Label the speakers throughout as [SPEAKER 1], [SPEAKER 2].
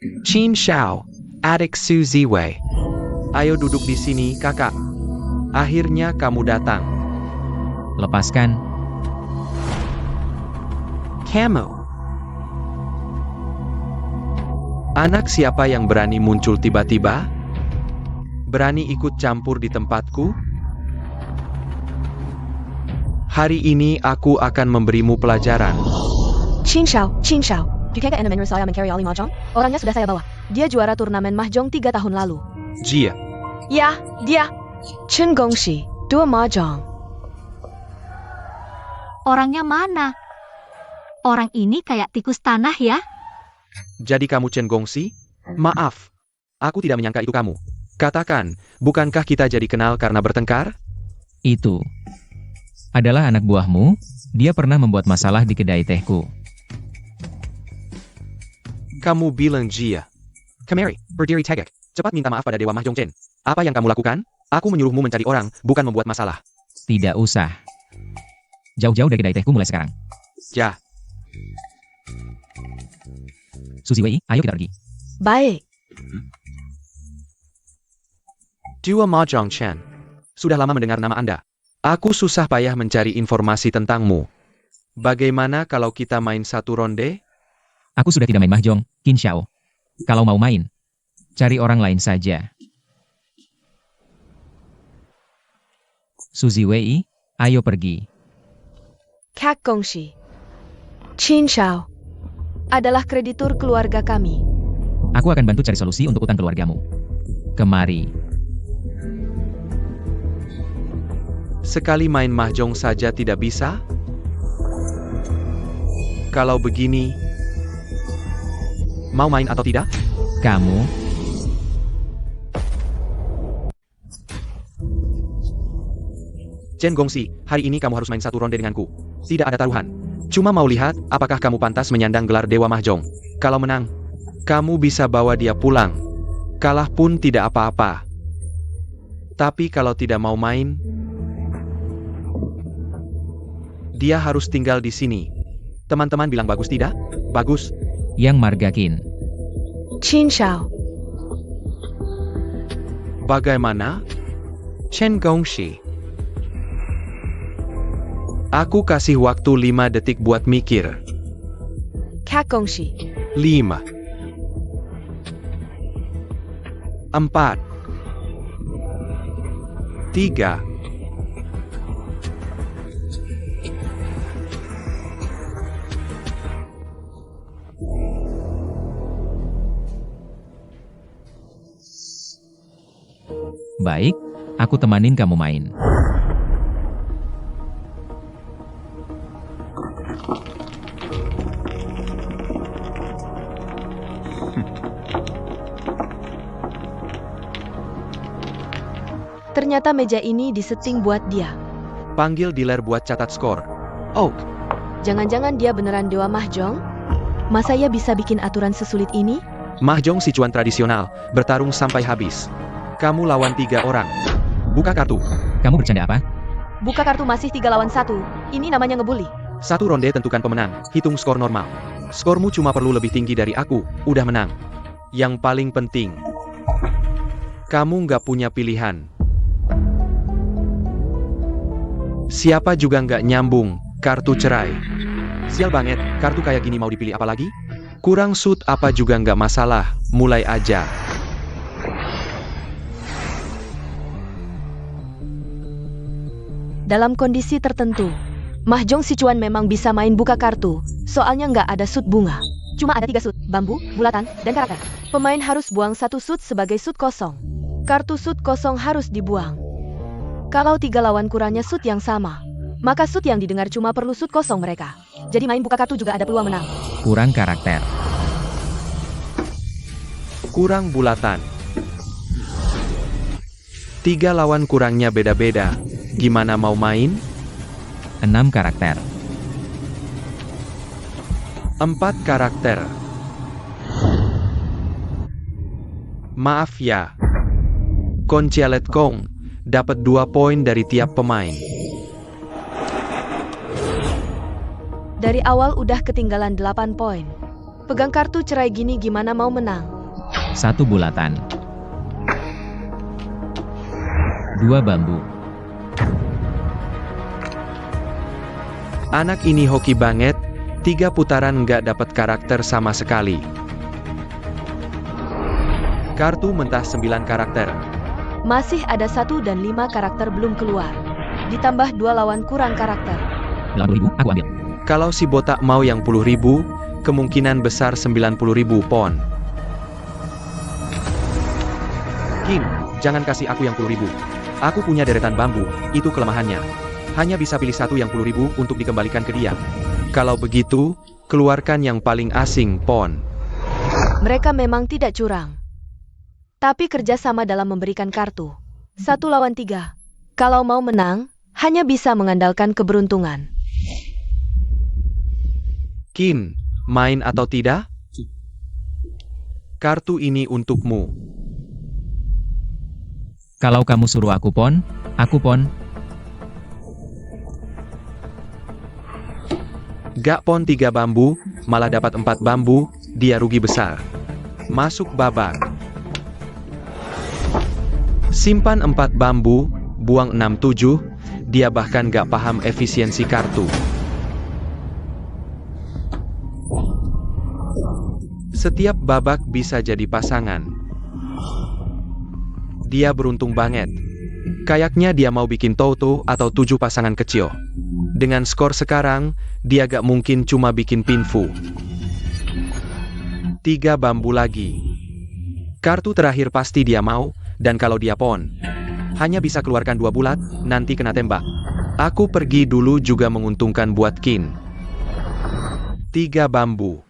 [SPEAKER 1] Qin Xiao, adik Su Ziwei. Ayo duduk di sini, kakak. Akhirnya kamu datang.
[SPEAKER 2] Lepaskan.
[SPEAKER 1] Kamu. Anak siapa yang berani muncul tiba-tiba? Berani ikut campur di tempatku? Hari ini aku akan memberimu pelajaran.
[SPEAKER 3] Qin Xiao, Jika Enemen saya mencari Ali Mahjong, orangnya sudah saya bawa. Dia juara turnamen Mahjong 3 tahun lalu.
[SPEAKER 1] Jia.
[SPEAKER 3] Ya, dia. Chen Gongxi, 2 Mahjong.
[SPEAKER 4] Orangnya mana? Orang ini kayak tikus tanah ya?
[SPEAKER 1] Jadi kamu Chen Gongxi? Maaf. Aku tidak menyangka itu kamu. Katakan, bukankah kita jadi kenal karena bertengkar?
[SPEAKER 2] Itu adalah anak buahmu. Dia pernah membuat masalah di kedai tehku.
[SPEAKER 1] Kamu bilang Jia. Kemari, berdiri tegak. Cepat minta maaf pada Dewa Mahjong Chen. Apa yang kamu lakukan? Aku menyuruhmu mencari orang, bukan membuat masalah.
[SPEAKER 2] Tidak usah. Jauh-jauh dari kedai tehku mulai sekarang.
[SPEAKER 1] Ya.
[SPEAKER 2] Su Ziwei, ayo kita pergi.
[SPEAKER 3] Baik.
[SPEAKER 1] Dewa Mahjong Chen. Sudah lama mendengar nama Anda. Aku susah payah mencari informasi tentangmu. Bagaimana kalau kita main satu ronde?
[SPEAKER 2] Aku sudah tidak main mahjong, Qin Xiao. Kalau mau main, cari orang lain saja. Su Ziwei, ayo pergi.
[SPEAKER 3] Kak Gongxi. Qin Xiao adalah kreditur keluarga kami.
[SPEAKER 2] Aku akan bantu cari solusi untuk utang keluargamu. Kemari.
[SPEAKER 1] Sekali main mahjong saja tidak bisa? Kalau begini, mau main atau tidak?
[SPEAKER 2] Kamu,
[SPEAKER 1] Chen Gongxi, hari ini kamu harus main satu ronde denganku. Tidak ada taruhan. Cuma mau lihat, apakah kamu pantas menyandang gelar Dewa Mahjong. Kalau menang, kamu bisa bawa dia pulang. Kalah pun tidak apa-apa. Tapi kalau tidak mau main, dia harus tinggal di sini. Teman-teman bilang bagus tidak? Bagus.
[SPEAKER 2] Yang Margakin.
[SPEAKER 3] Qin Xiao.
[SPEAKER 1] Bagaimana? Chen Gongxi. Aku kasih waktu 5 detik buat mikir.
[SPEAKER 3] Kak Gongxi.
[SPEAKER 1] 5 4 3
[SPEAKER 2] Baik, aku temanin kamu main.
[SPEAKER 3] Ternyata meja ini disetting buat dia.
[SPEAKER 1] Panggil dealer buat catat skor. Oh,
[SPEAKER 3] Jangan-jangan dia beneran Dewa Mahjong? Masa ya bisa bikin aturan sesulit ini?
[SPEAKER 1] Mahjong Sichuan tradisional, bertarung sampai habis. Kamu lawan 3 orang. Buka kartu.
[SPEAKER 2] Kamu bercanda apa?
[SPEAKER 3] Buka kartu masih 3 lawan 1. Ini namanya ngebully.
[SPEAKER 1] Satu ronde tentukan pemenang, hitung skor normal. Skormu cuma perlu lebih tinggi dari aku, udah menang. Yang paling penting, kamu nggak punya pilihan. Siapa juga nggak nyambung, kartu cerai. Sial banget, kartu kayak gini mau dipilih apa lagi? Kurang shoot apa juga nggak masalah, mulai aja.
[SPEAKER 3] Dalam kondisi tertentu, Mahjong Sichuan memang bisa main buka kartu, soalnya nggak ada sud bunga. Cuma ada 3 sud, bambu, bulatan, dan karakter. Pemain harus buang 1 sud sebagai sud kosong. Kartu sud kosong harus dibuang. Kalau 3 lawan kurangnya sud yang sama, maka sud yang didengar cuma perlu sud kosong mereka. Jadi main buka kartu juga ada peluang menang.
[SPEAKER 2] Kurang karakter.
[SPEAKER 1] Kurang bulatan. 3 lawan kurangnya beda-beda. Gimana mau main?
[SPEAKER 2] 6 karakter.
[SPEAKER 1] 4 karakter. Maaf ya. Koncialet Kong dapat 2 poin dari tiap pemain.
[SPEAKER 3] Dari awal udah ketinggalan 8 poin. Pegang kartu cerai gini gimana mau menang?
[SPEAKER 2] 1 bulatan. 2 bambu.
[SPEAKER 1] Anak ini hoki banget, 3 putaran nggak dapat karakter sama sekali. Kartu mentah 9 karakter.
[SPEAKER 3] Masih ada 1 dan 5 karakter belum keluar. Ditambah 2 lawan kurang karakter.
[SPEAKER 2] 80.000, aku ambil.
[SPEAKER 1] Kalau si botak mau yang 10.000, kemungkinan besar 90.000 pon. Kim, jangan kasih aku yang 10.000. Aku punya deretan bambu, itu kelemahannya. Hanya bisa pilih 1 yang 10.000 untuk dikembalikan ke dia. Kalau begitu, keluarkan yang paling asing, pon.
[SPEAKER 3] Mereka memang tidak curang. Tapi kerjasama dalam memberikan kartu. 1 lawan 3. Kalau mau menang, hanya bisa mengandalkan keberuntungan.
[SPEAKER 1] Kim, main atau tidak? Kartu ini untukmu.
[SPEAKER 2] Kalau kamu suruh aku pon, aku pon.
[SPEAKER 1] Gak pon 3 bambu, malah dapat 4 bambu, dia rugi besar. Masuk babak. Simpan 4 bambu, buang 6-7, dia bahkan gak paham efisiensi kartu. Setiap babak bisa jadi pasangan. Dia beruntung banget. Kayaknya dia mau bikin toto atau 7 pasangan kecil. Dengan skor sekarang, dia gak mungkin cuma bikin pinfu. 3 bambu lagi. Kartu terakhir pasti dia mau, dan kalau dia pon, hanya bisa keluarkan 2 bulat, nanti kena tembak. Aku pergi dulu juga menguntungkan buat Kin. 3 bambu.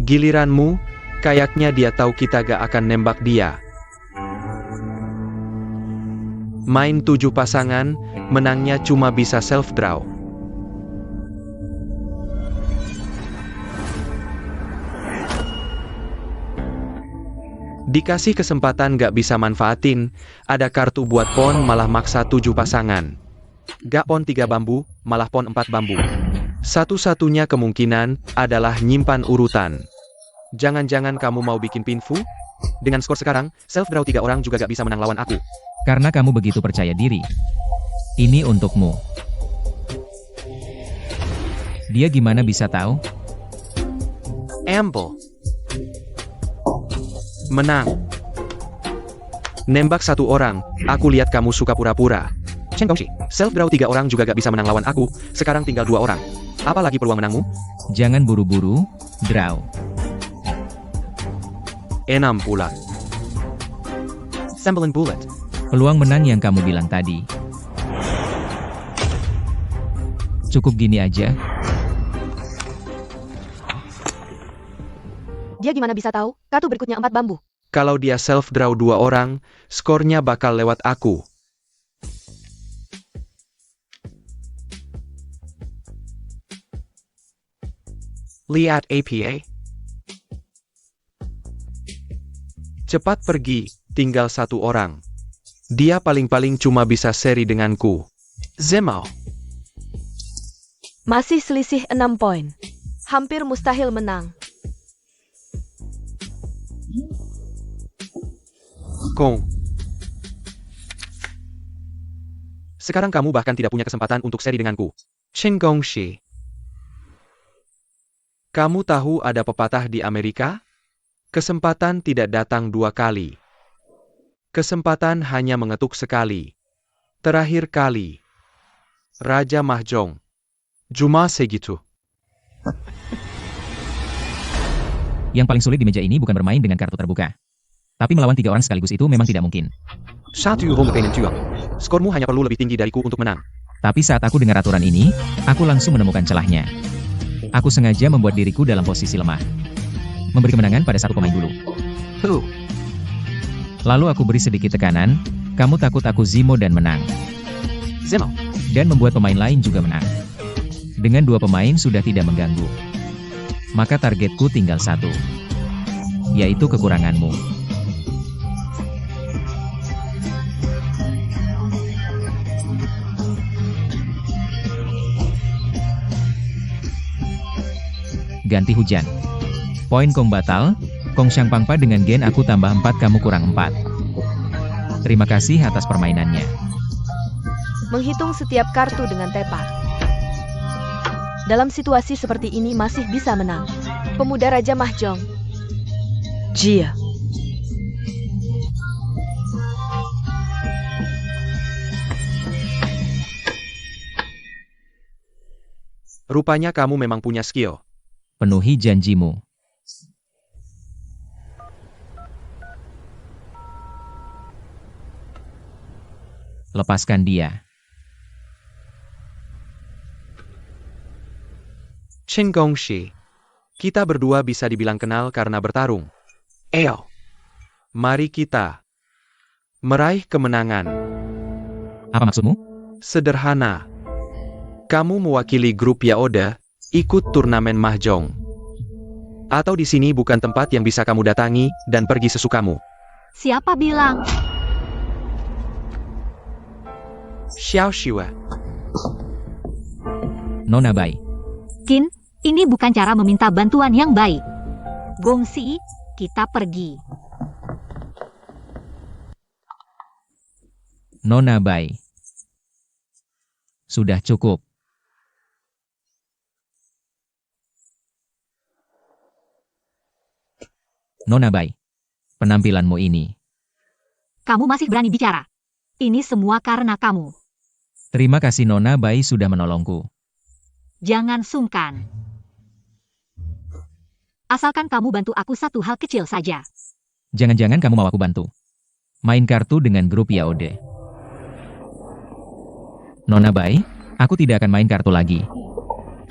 [SPEAKER 1] Giliranmu, kayaknya dia tahu kita gak akan nembak dia. Main 7 pasangan, menangnya cuma bisa self-draw. Dikasih kesempatan gak bisa manfaatin, ada kartu buat pon malah maksa 7 pasangan. Gak pon 3 bambu, malah pon 4 bambu. Satu-satunya kemungkinan adalah nyimpan urutan. Jangan-jangan kamu mau bikin pinfu? Dengan skor sekarang, self-draw 3 orang juga gak bisa menang lawan aku.
[SPEAKER 2] Karena kamu begitu percaya diri. Ini untukmu. Dia gimana bisa tahu?
[SPEAKER 1] Amble. Menang. Nembak 1 orang, aku lihat kamu suka pura-pura. Cheng Gongxi, self-draw 3 orang juga gak bisa menang lawan aku, sekarang tinggal 2 orang. Apalagi peluang menangmu?
[SPEAKER 2] Jangan buru-buru, draw.
[SPEAKER 1] 6 bulat. 9 bulat.
[SPEAKER 2] Peluang menang yang kamu bilang tadi. Cukup gini aja.
[SPEAKER 3] Dia gimana bisa tahu? Kartu berikutnya 4 bambu.
[SPEAKER 1] Kalau dia self-draw 2 orang, skornya bakal lewat aku. Lihat APA. Cepat pergi, tinggal 1 orang. Dia paling-paling cuma bisa seri denganku. Zemao.
[SPEAKER 3] Masih selisih 6 poin. Hampir mustahil menang.
[SPEAKER 1] Kong. Sekarang kamu bahkan tidak punya kesempatan untuk seri denganku. Cheng Gongxi. Kamu tahu ada pepatah di Amerika? Kesempatan tidak datang 2 kali. Kesempatan hanya mengetuk sekali. Terakhir kali. Raja Mahjong. Cuma segitu.
[SPEAKER 2] Yang paling sulit di meja ini bukan bermain dengan kartu terbuka. Tapi melawan 3 orang sekaligus itu memang tidak mungkin.
[SPEAKER 1] 1 ronde penentuan. Skormu hanya perlu lebih tinggi dariku untuk menang.
[SPEAKER 2] Tapi saat aku dengar aturan ini, aku langsung menemukan celahnya. Aku sengaja membuat diriku dalam posisi lemah. Memberi kemenangan pada 1 pemain dulu. Lalu aku beri sedikit tekanan, kamu takut aku Zimo dan menang.
[SPEAKER 1] Zemo.
[SPEAKER 2] Dan membuat pemain lain juga menang. Dengan 2 pemain sudah tidak mengganggu. Maka targetku tinggal 1. Yaitu kekuranganmu. ganti hujan. Poin Kong batal, Kong Shang Pangpa dengan gen aku tambah 4 kamu kurang 4. Terima kasih atas permainannya.
[SPEAKER 3] Menghitung setiap kartu dengan tepat. Dalam situasi seperti ini masih bisa menang. Pemuda Raja Mahjong. Jia.
[SPEAKER 1] Rupanya kamu memang punya skill.
[SPEAKER 2] Penuhi janjimu. Lepaskan dia.
[SPEAKER 1] Chen Gongxi. Kita berdua bisa dibilang kenal karena bertarung. Ayo. Mari kita meraih kemenangan.
[SPEAKER 2] Apa maksudmu?
[SPEAKER 1] Sederhana. Kamu mewakili grup Yaoda, ikut turnamen Mahjong. Atau di sini bukan tempat yang bisa kamu datangi dan pergi sesukamu.
[SPEAKER 4] Siapa bilang?
[SPEAKER 1] Xiao Shiwa.
[SPEAKER 2] Nona Bai.
[SPEAKER 4] Qin, ini bukan cara meminta bantuan yang baik. Gongsi, kita pergi.
[SPEAKER 2] Nona Bai. Sudah cukup. Nona Bai. Penampilanmu ini.
[SPEAKER 4] Kamu masih berani bicara. Ini semua karena kamu.
[SPEAKER 2] Terima kasih Nona Bai sudah menolongku.
[SPEAKER 4] Jangan sungkan. Asalkan kamu bantu aku satu hal kecil saja.
[SPEAKER 2] Jangan-jangan kamu mau aku bantu. Main kartu dengan grup Yaode. Nona Bai, aku tidak akan main kartu lagi.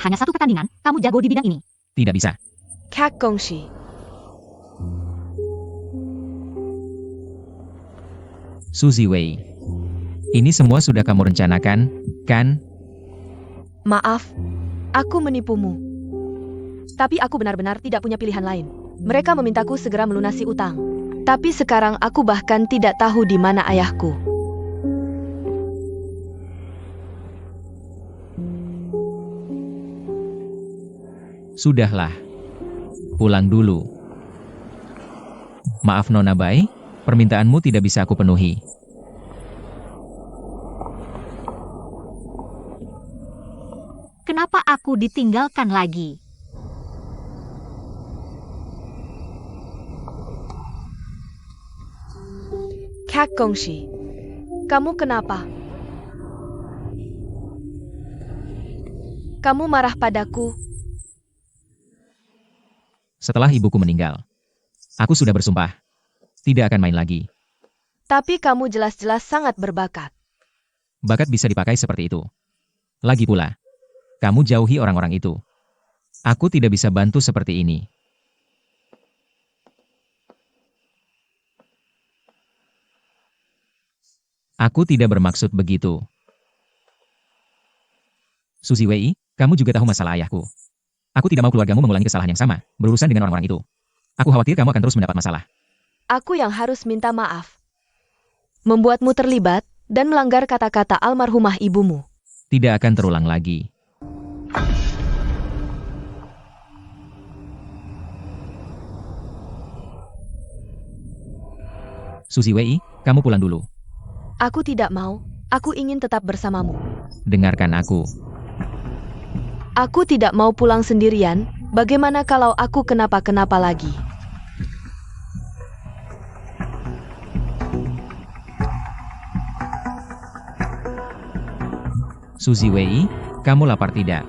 [SPEAKER 4] Hanya satu pertandingan, kamu jago di bidang ini.
[SPEAKER 2] Tidak bisa.
[SPEAKER 3] Kak Gongxi.
[SPEAKER 2] Suzy Wei. Ini semua sudah kamu rencanakan, kan?
[SPEAKER 3] Maaf, aku menipumu. Tapi aku benar-benar tidak punya pilihan lain. Mereka memintaku segera melunasi utang. Tapi sekarang aku bahkan tidak tahu di mana ayahku.
[SPEAKER 2] Sudahlah. Pulang dulu. Maaf Nona Bai, permintaanmu tidak bisa aku penuhi.
[SPEAKER 4] Kenapa aku ditinggalkan lagi?
[SPEAKER 3] Kak Gongxi, kamu kenapa? Kamu marah padaku?
[SPEAKER 2] Setelah ibuku meninggal, aku sudah bersumpah. Tidak akan main lagi.
[SPEAKER 3] Tapi kamu jelas-jelas sangat berbakat.
[SPEAKER 2] Bakat bisa dipakai seperti itu. Lagi pula, kamu jauhi orang-orang itu. Aku tidak bisa bantu seperti ini. Aku tidak bermaksud begitu. Suzy Wei, kamu juga tahu masalah ayahku. Aku tidak mau keluargamu mengulangi kesalahan yang sama, berurusan dengan orang-orang itu. Aku khawatir kamu akan terus mendapat masalah.
[SPEAKER 3] Aku yang harus minta maaf. Membuatmu terlibat dan melanggar kata-kata almarhumah ibumu.
[SPEAKER 2] Tidak akan terulang lagi. Suzy Wei, kamu pulang dulu.
[SPEAKER 3] Aku tidak mau. Aku ingin tetap bersamamu.
[SPEAKER 2] Dengarkan aku.
[SPEAKER 3] Aku tidak mau pulang sendirian. Bagaimana kalau aku kenapa-kenapa lagi?
[SPEAKER 2] Suzy Wei, kamu lapar tidak?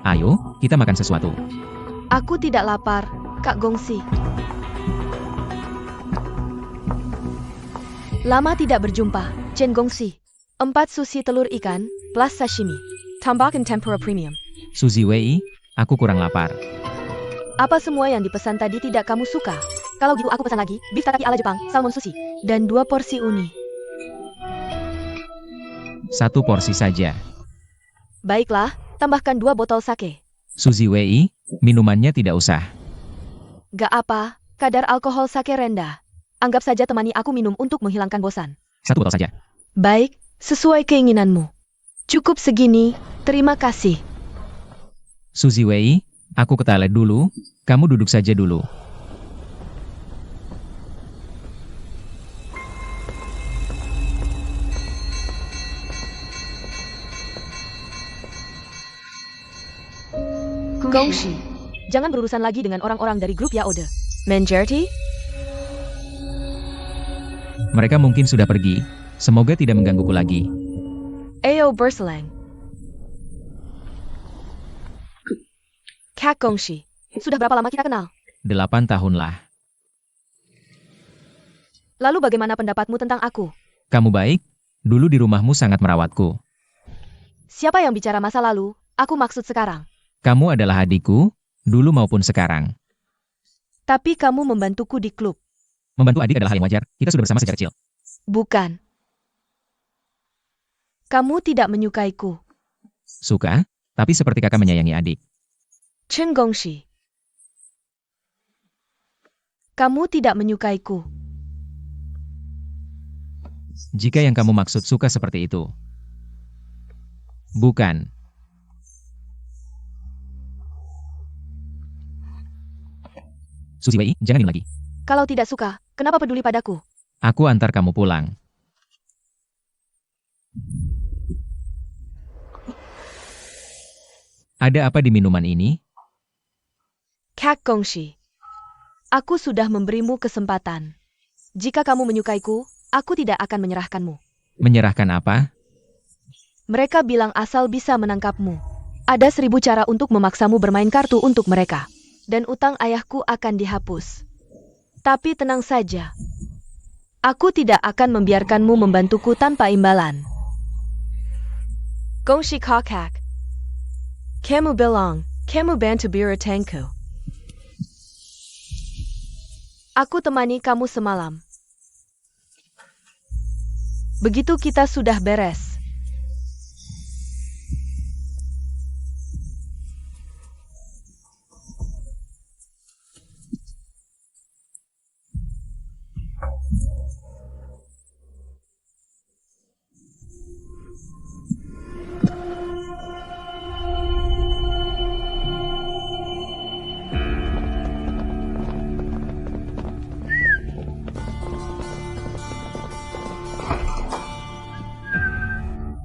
[SPEAKER 2] Ayo, kita makan sesuatu.
[SPEAKER 3] Aku tidak lapar, Kak Gongxi. Lama tidak berjumpa, Chen Gongxi. 4 sushi telur ikan, plus sashimi. Tambahkan tempura premium.
[SPEAKER 2] Suzy Wei, aku kurang lapar.
[SPEAKER 3] Apa semua yang dipesan tadi tidak kamu suka? Kalau gitu aku pesan lagi, beef tataki ala Jepang, salmon sushi, dan 2 porsi uni.
[SPEAKER 2] 1 porsi saja.
[SPEAKER 3] Baiklah, tambahkan 2 botol sake.
[SPEAKER 2] Suzy Wei, minumannya tidak usah.
[SPEAKER 3] Gak apa, kadar alkohol sake rendah. Anggap saja temani aku minum untuk menghilangkan bosan.
[SPEAKER 2] 1 botol saja.
[SPEAKER 3] Baik, sesuai keinginanmu. Cukup segini, terima kasih.
[SPEAKER 2] Suzy Wei, aku ke toilet dulu, kamu duduk saja dulu.
[SPEAKER 3] Gongxi, jangan berurusan lagi dengan orang-orang dari grup Yaode. Menjerti?
[SPEAKER 2] Mereka mungkin sudah pergi, semoga tidak menggangguku lagi.
[SPEAKER 3] Ayo berselang. Kak Gongxi, sudah berapa lama kita kenal?
[SPEAKER 2] 8 tahun lah.
[SPEAKER 3] Lalu bagaimana pendapatmu tentang aku?
[SPEAKER 2] Kamu baik? Dulu di rumahmu sangat merawatku.
[SPEAKER 3] Siapa yang bicara masa lalu? Aku maksud sekarang.
[SPEAKER 2] Kamu adalah adikku, dulu maupun sekarang.
[SPEAKER 3] Tapi kamu membantuku di klub.
[SPEAKER 2] Membantu adik adalah hal yang wajar, kita sudah bersama sejak kecil.
[SPEAKER 3] Bukan. Kamu tidak menyukaiku.
[SPEAKER 2] Suka, tapi seperti kakak menyayangi adik.
[SPEAKER 3] Chen Gongxi. Kamu tidak menyukaiku.
[SPEAKER 2] Jika yang kamu maksud suka seperti itu. Bukan. Suzy Wei, jangan minum lagi.
[SPEAKER 3] Kalau tidak suka, kenapa peduli padaku?
[SPEAKER 2] Aku antar kamu pulang. Ada apa di minuman ini?
[SPEAKER 3] Kak Gongxi. Aku sudah memberimu kesempatan. Jika kamu menyukaiku, aku tidak akan menyerahkanmu.
[SPEAKER 2] Menyerahkan apa?
[SPEAKER 3] Mereka bilang asal bisa menangkapmu. Ada 1000 cara untuk memaksamu bermain kartu untuk mereka. Dan utang ayahku akan dihapus. Tapi tenang saja. Aku tidak akan membiarkanmu membantuku tanpa imbalan. Gongxi Kakak. Kamu bilang, kamu bantu biratangku. Aku temani kamu semalam. Begitu kita sudah beres.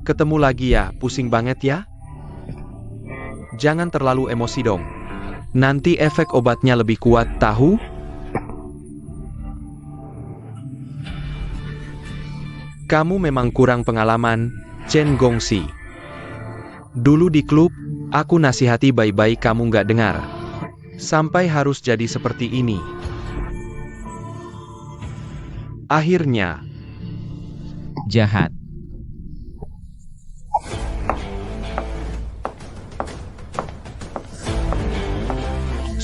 [SPEAKER 1] Ketemu lagi ya, pusing banget ya? Jangan terlalu emosi dong. Nanti efek obatnya lebih kuat, tahu? Kamu memang kurang pengalaman, Chen Gongxi. Dulu di klub, aku nasihati baik-baik kamu nggak dengar. Sampai harus jadi seperti ini. Akhirnya,
[SPEAKER 2] Jahat.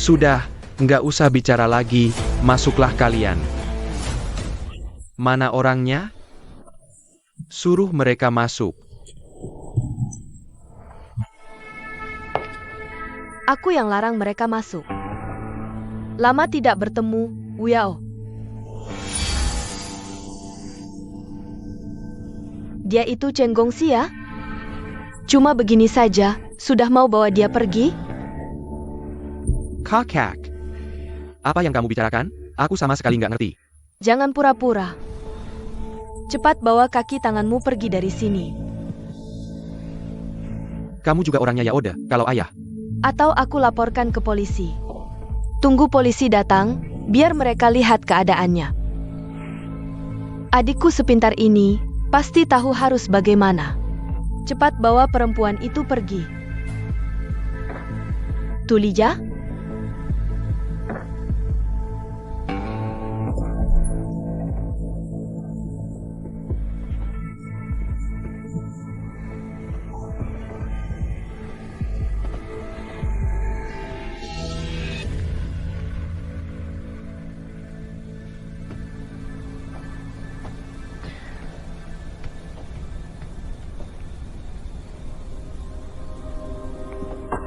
[SPEAKER 1] sudah, nggak usah bicara lagi, masuklah kalian. Mana orangnya? Suruh mereka masuk.
[SPEAKER 3] Aku yang larang mereka masuk. Lama tidak bertemu, Wiao. Dia itu Chen Gongxi ya? Cuma begini saja, sudah mau bawa dia pergi?
[SPEAKER 1] Kakak. Apa yang kamu bicarakan? Aku sama sekali nggak ngerti.
[SPEAKER 3] Jangan pura-pura. Cepat bawa kaki tanganmu pergi dari sini.
[SPEAKER 1] Kamu juga orangnya Yaode, kalau ayah.
[SPEAKER 3] Atau aku laporkan ke polisi. Tunggu polisi datang, biar mereka lihat keadaannya. Adikku sepintar ini, pasti tahu harus bagaimana. Cepat bawa perempuan itu pergi. Tulija?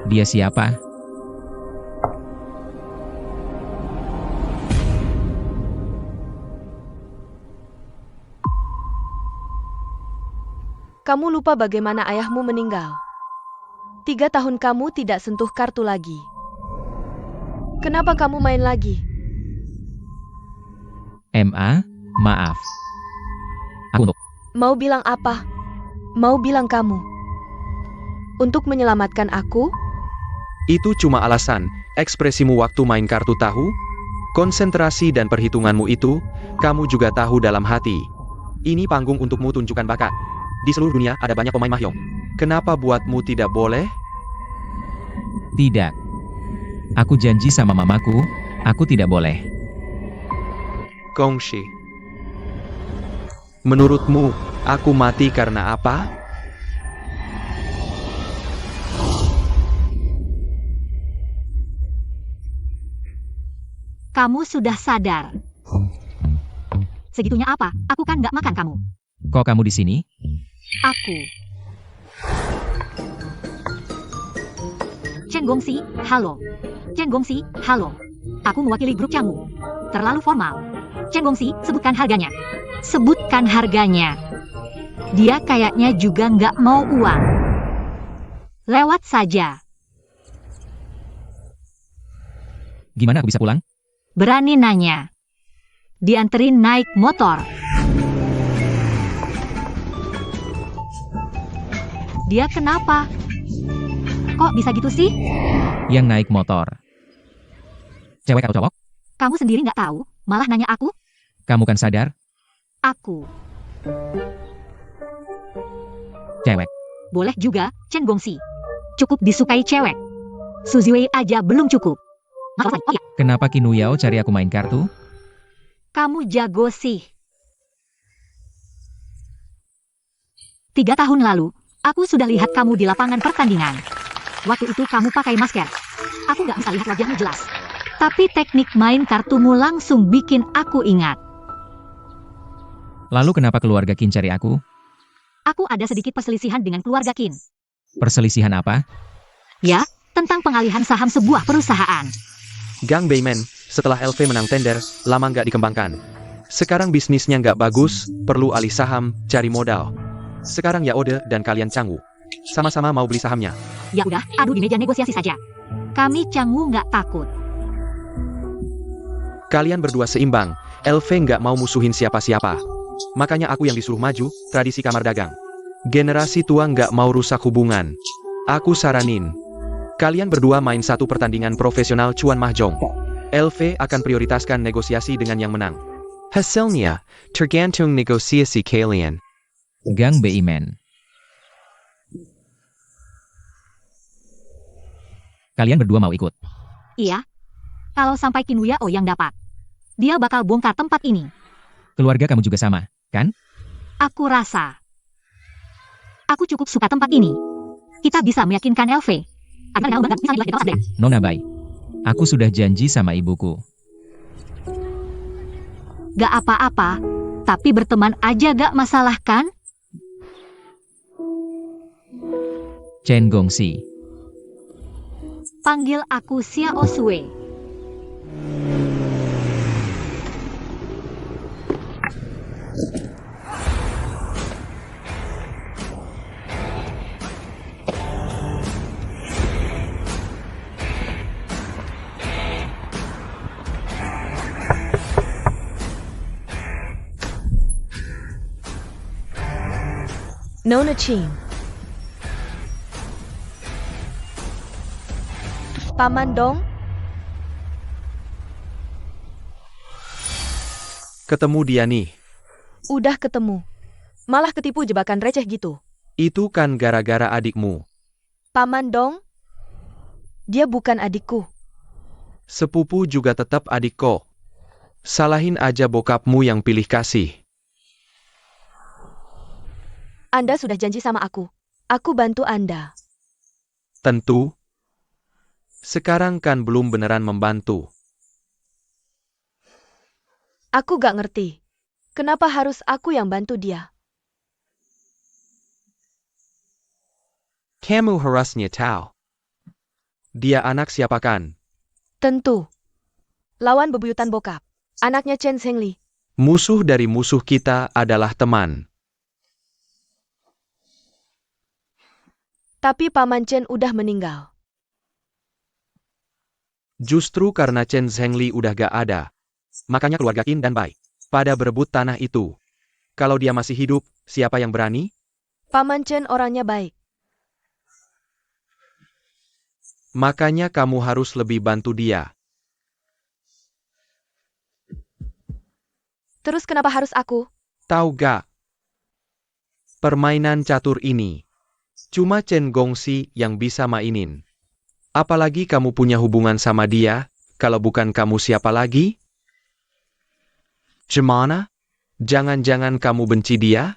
[SPEAKER 2] Dia siapa?
[SPEAKER 3] Kamu lupa bagaimana ayahmu meninggal. 3 tahun kamu tidak sentuh kartu lagi. Kenapa kamu main lagi?
[SPEAKER 2] Maaf. Aku untuk
[SPEAKER 3] Mau bilang apa? Mau bilang kamu? Untuk menyelamatkan aku?
[SPEAKER 1] Itu cuma alasan. Ekspresimu waktu main kartu tahu? Konsentrasi dan perhitunganmu itu, kamu juga tahu dalam hati. Ini panggung untukmu tunjukkan bakat. Di seluruh dunia ada banyak pemain mahjong. Kenapa buatmu tidak boleh?
[SPEAKER 2] tidak. Aku janji sama mamaku, aku tidak boleh.
[SPEAKER 1] Gongshi. Menurutmu, aku mati karena apa?
[SPEAKER 4] Kamu sudah sadar. Segitunya apa? Aku kan nggak makan kamu.
[SPEAKER 2] Kok kamu di sini?
[SPEAKER 4] Aku. Chen Gongxi, halo. Chen Gongxi, halo. Aku mewakili grup Cangwu. Terlalu formal. Chen Gongxi, sebutkan harganya. Sebutkan harganya. Dia kayaknya juga nggak mau uang. Lewat saja.
[SPEAKER 2] Gimana aku bisa pulang?
[SPEAKER 4] Berani nanya. Dianterin naik motor. Dia kenapa? Kok bisa gitu sih?
[SPEAKER 2] Yang naik motor. Cewek atau cowok?
[SPEAKER 4] Kamu sendiri nggak tahu, malah nanya aku?
[SPEAKER 2] Kamu kan sadar?
[SPEAKER 4] Aku.
[SPEAKER 2] Cewek.
[SPEAKER 4] Boleh juga, Chen Gongxi. Cukup disukai cewek. Suziwei aja belum cukup. Oh ya,
[SPEAKER 2] Kenapa Kinuyao cari aku main kartu?
[SPEAKER 4] kamu jago sih. 3 tahun lalu, aku sudah lihat kamu di lapangan pertandingan. Waktu itu kamu pakai masker. Aku nggak bisa lihat wajahmu jelas. Tapi teknik main kartumu langsung bikin aku ingat.
[SPEAKER 2] Lalu kenapa keluarga Qin cari aku?
[SPEAKER 4] Aku ada sedikit perselisihan dengan keluarga Qin.
[SPEAKER 2] Perselisihan apa?
[SPEAKER 4] Ya, tentang pengalihan saham sebuah perusahaan.
[SPEAKER 1] Gang Beimen, setelah LV menang tender, lama nggak dikembangkan. Sekarang bisnisnya nggak bagus, perlu alih saham, cari modal. Sekarang ya Ode dan kalian Cangwu. Sama-sama mau beli sahamnya.
[SPEAKER 4] Ya udah, adu di meja negosiasi saja. Kami Cangwu nggak takut.
[SPEAKER 1] Kalian berdua seimbang, LV nggak mau musuhin siapa-siapa. Makanya aku yang disuruh maju, tradisi kamar dagang. Generasi tua nggak mau rusak hubungan. Aku saranin. Kalian berdua main satu pertandingan profesional cuan mahjong. LV akan prioritaskan negosiasi dengan yang menang. Hasilnya, tergantung negosiasi kalian.
[SPEAKER 2] Gang Beimen. Kalian berdua mau ikut?
[SPEAKER 4] Iya. Kalau sampai Kinuyao yang dapat, dia bakal bongkar tempat ini.
[SPEAKER 2] Keluarga kamu juga sama, kan?
[SPEAKER 4] Aku rasa. Aku cukup suka tempat ini. Kita bisa meyakinkan LV. Agar Nao Bagat bisa dilatih kelas Abdel.
[SPEAKER 2] Nona Bai. Aku sudah janji sama ibuku.
[SPEAKER 4] Gak apa-apa. Tapi berteman aja gak masalah kan?
[SPEAKER 2] Chen Gongxi.
[SPEAKER 4] Panggil aku Xiao Sui.
[SPEAKER 3] Nona Chin. Paman Dong,
[SPEAKER 1] Ketemu dia nih.
[SPEAKER 3] udah ketemu. Malah ketipu jebakan receh gitu.
[SPEAKER 1] Itu kan gara-gara adikmu.
[SPEAKER 3] Paman Dong, dia bukan adikku.
[SPEAKER 1] Sepupu juga tetap adikku. Salahin aja bokapmu yang pilih kasih.
[SPEAKER 3] Anda sudah janji sama aku. Aku bantu Anda.
[SPEAKER 1] Tentu. Sekarang kan belum beneran membantu.
[SPEAKER 3] Aku gak ngerti. Kenapa harus aku yang bantu dia?
[SPEAKER 1] Kamu harusnya tahu. Dia anak siapa kan?
[SPEAKER 3] Tentu. Lawan bebuyutan bokap. Anaknya Chen Zhengli.
[SPEAKER 1] Musuh dari musuh kita adalah teman.
[SPEAKER 3] Tapi Paman Chen udah meninggal.
[SPEAKER 1] Justru karena Chen Zhengli udah gak ada. Makanya keluarga Qin dan Bai pada berebut tanah itu. Kalau dia masih hidup, siapa yang berani?
[SPEAKER 3] Paman Chen orangnya baik.
[SPEAKER 1] Makanya kamu harus lebih bantu dia.
[SPEAKER 3] Terus kenapa harus aku?
[SPEAKER 1] Tahu gak? Permainan catur ini cuma Chen Gongxi yang bisa mainin. Apalagi kamu punya hubungan sama dia, kalau bukan kamu siapa lagi? Gimana? Jangan-jangan kamu benci dia?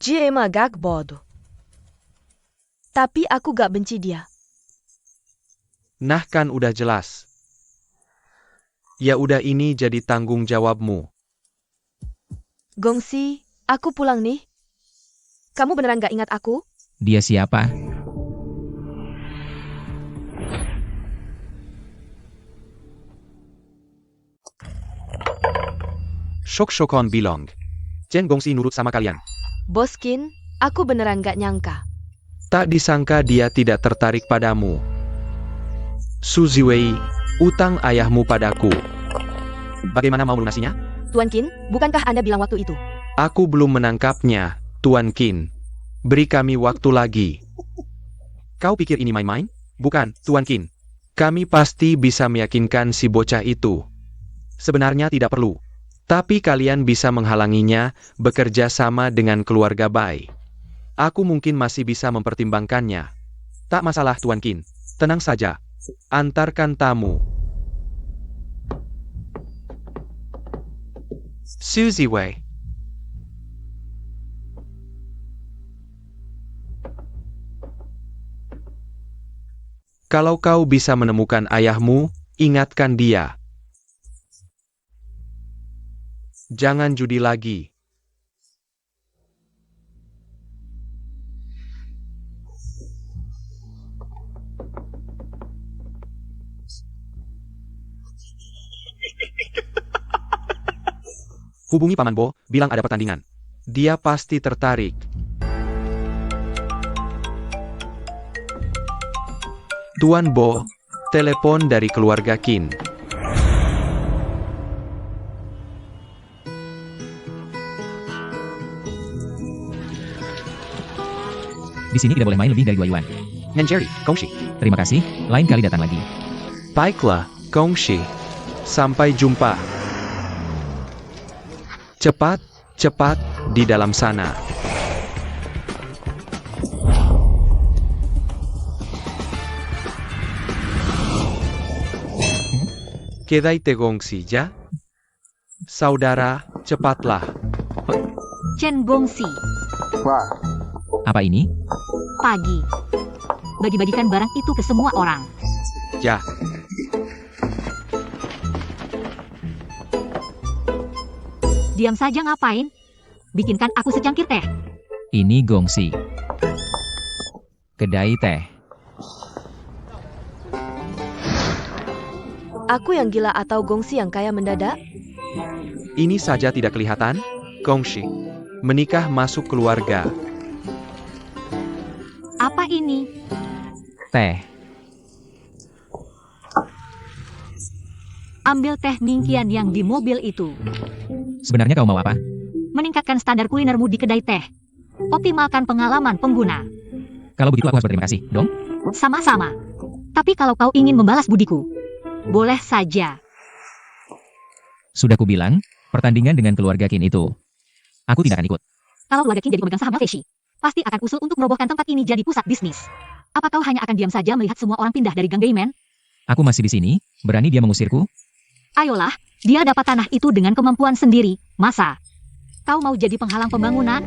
[SPEAKER 3] Dia emang agak bodoh. Tapi aku gak benci dia.
[SPEAKER 1] Nah kan udah jelas. Ya udah ini jadi tanggung jawabmu.
[SPEAKER 3] Gongxi, aku pulang nih. Kamu beneran gak ingat aku?
[SPEAKER 2] Dia siapa?
[SPEAKER 1] Shok-shokon bilang. Chen Gongxi nurut sama kalian.
[SPEAKER 3] Bos Qin, aku beneran gak nyangka.
[SPEAKER 1] Tak disangka dia tidak tertarik padamu. Su Ziwei, utang ayahmu padaku. Bagaimana mau melunasinya?
[SPEAKER 3] Tuan Qin, bukankah Anda bilang waktu itu?
[SPEAKER 1] Aku belum menangkapnya, Tuan Qin. Beri kami waktu lagi. Kau pikir ini main-main? Bukan, Tuan Qin. Kami pasti bisa meyakinkan si bocah itu. Sebenarnya tidak perlu. Tapi kalian bisa menghalanginya bekerja sama dengan keluarga Bai. Aku mungkin masih bisa mempertimbangkannya. Tak masalah Tuan Qin. Tenang saja. Antarkan tamu. Su Ziwei. Kalau kau bisa menemukan ayahmu, ingatkan dia. Jangan judi lagi. Hubungi Paman Bo, bilang ada pertandingan. Dia pasti tertarik. Tuan Bo, telepon dari keluarga Qin.
[SPEAKER 2] Di sini tidak boleh main lebih dari 2 yuan.
[SPEAKER 1] Nenjeri, Gongxi.
[SPEAKER 2] Terima kasih, lain kali datang lagi.
[SPEAKER 1] Baiklah, Gongxi. Sampai jumpa. Cepat, cepat, di dalam sana. Quédate Gongxi ya. Saudara, cepatlah.
[SPEAKER 4] Chen Gongxi,
[SPEAKER 2] Apa ini?
[SPEAKER 4] pagi. Bagi-bagikan barang itu ke semua orang.
[SPEAKER 1] Ya.
[SPEAKER 4] Diam saja ngapain? Bikinkan aku secangkir teh.
[SPEAKER 2] Ini Gongxi. Kedai teh.
[SPEAKER 3] Aku yang gila atau Gongxi yang kaya mendadak?
[SPEAKER 1] Ini saja tidak kelihatan? Gongxi. Menikah masuk keluarga.
[SPEAKER 4] Apa ini?
[SPEAKER 2] Teh.
[SPEAKER 4] Ambil teh Ningqian yang di mobil itu.
[SPEAKER 2] Sebenarnya kau mau apa?
[SPEAKER 4] Meningkatkan standar kulinermu di kedai teh. Optimalkan pengalaman pengguna.
[SPEAKER 2] Kalau begitu aku harus berterima kasih, dong.
[SPEAKER 4] Sama-sama. Tapi kalau kau ingin membalas budiku, boleh saja.
[SPEAKER 2] Sudah kubilang, pertandingan dengan keluarga Qin itu. Aku tidak akan ikut.
[SPEAKER 4] Kalau keluarga Qin jadi pemegang saham Melfeshi, pasti akan usul untuk merobohkan tempat ini jadi pusat bisnis. Apa kau hanya akan diam saja melihat semua orang pindah dari Gang Gaiman?
[SPEAKER 2] Aku masih di sini, berani dia mengusirku?
[SPEAKER 4] Ayolah, dia dapat tanah itu dengan kemampuan sendiri. Masa? Kau mau jadi penghalang pembangunan?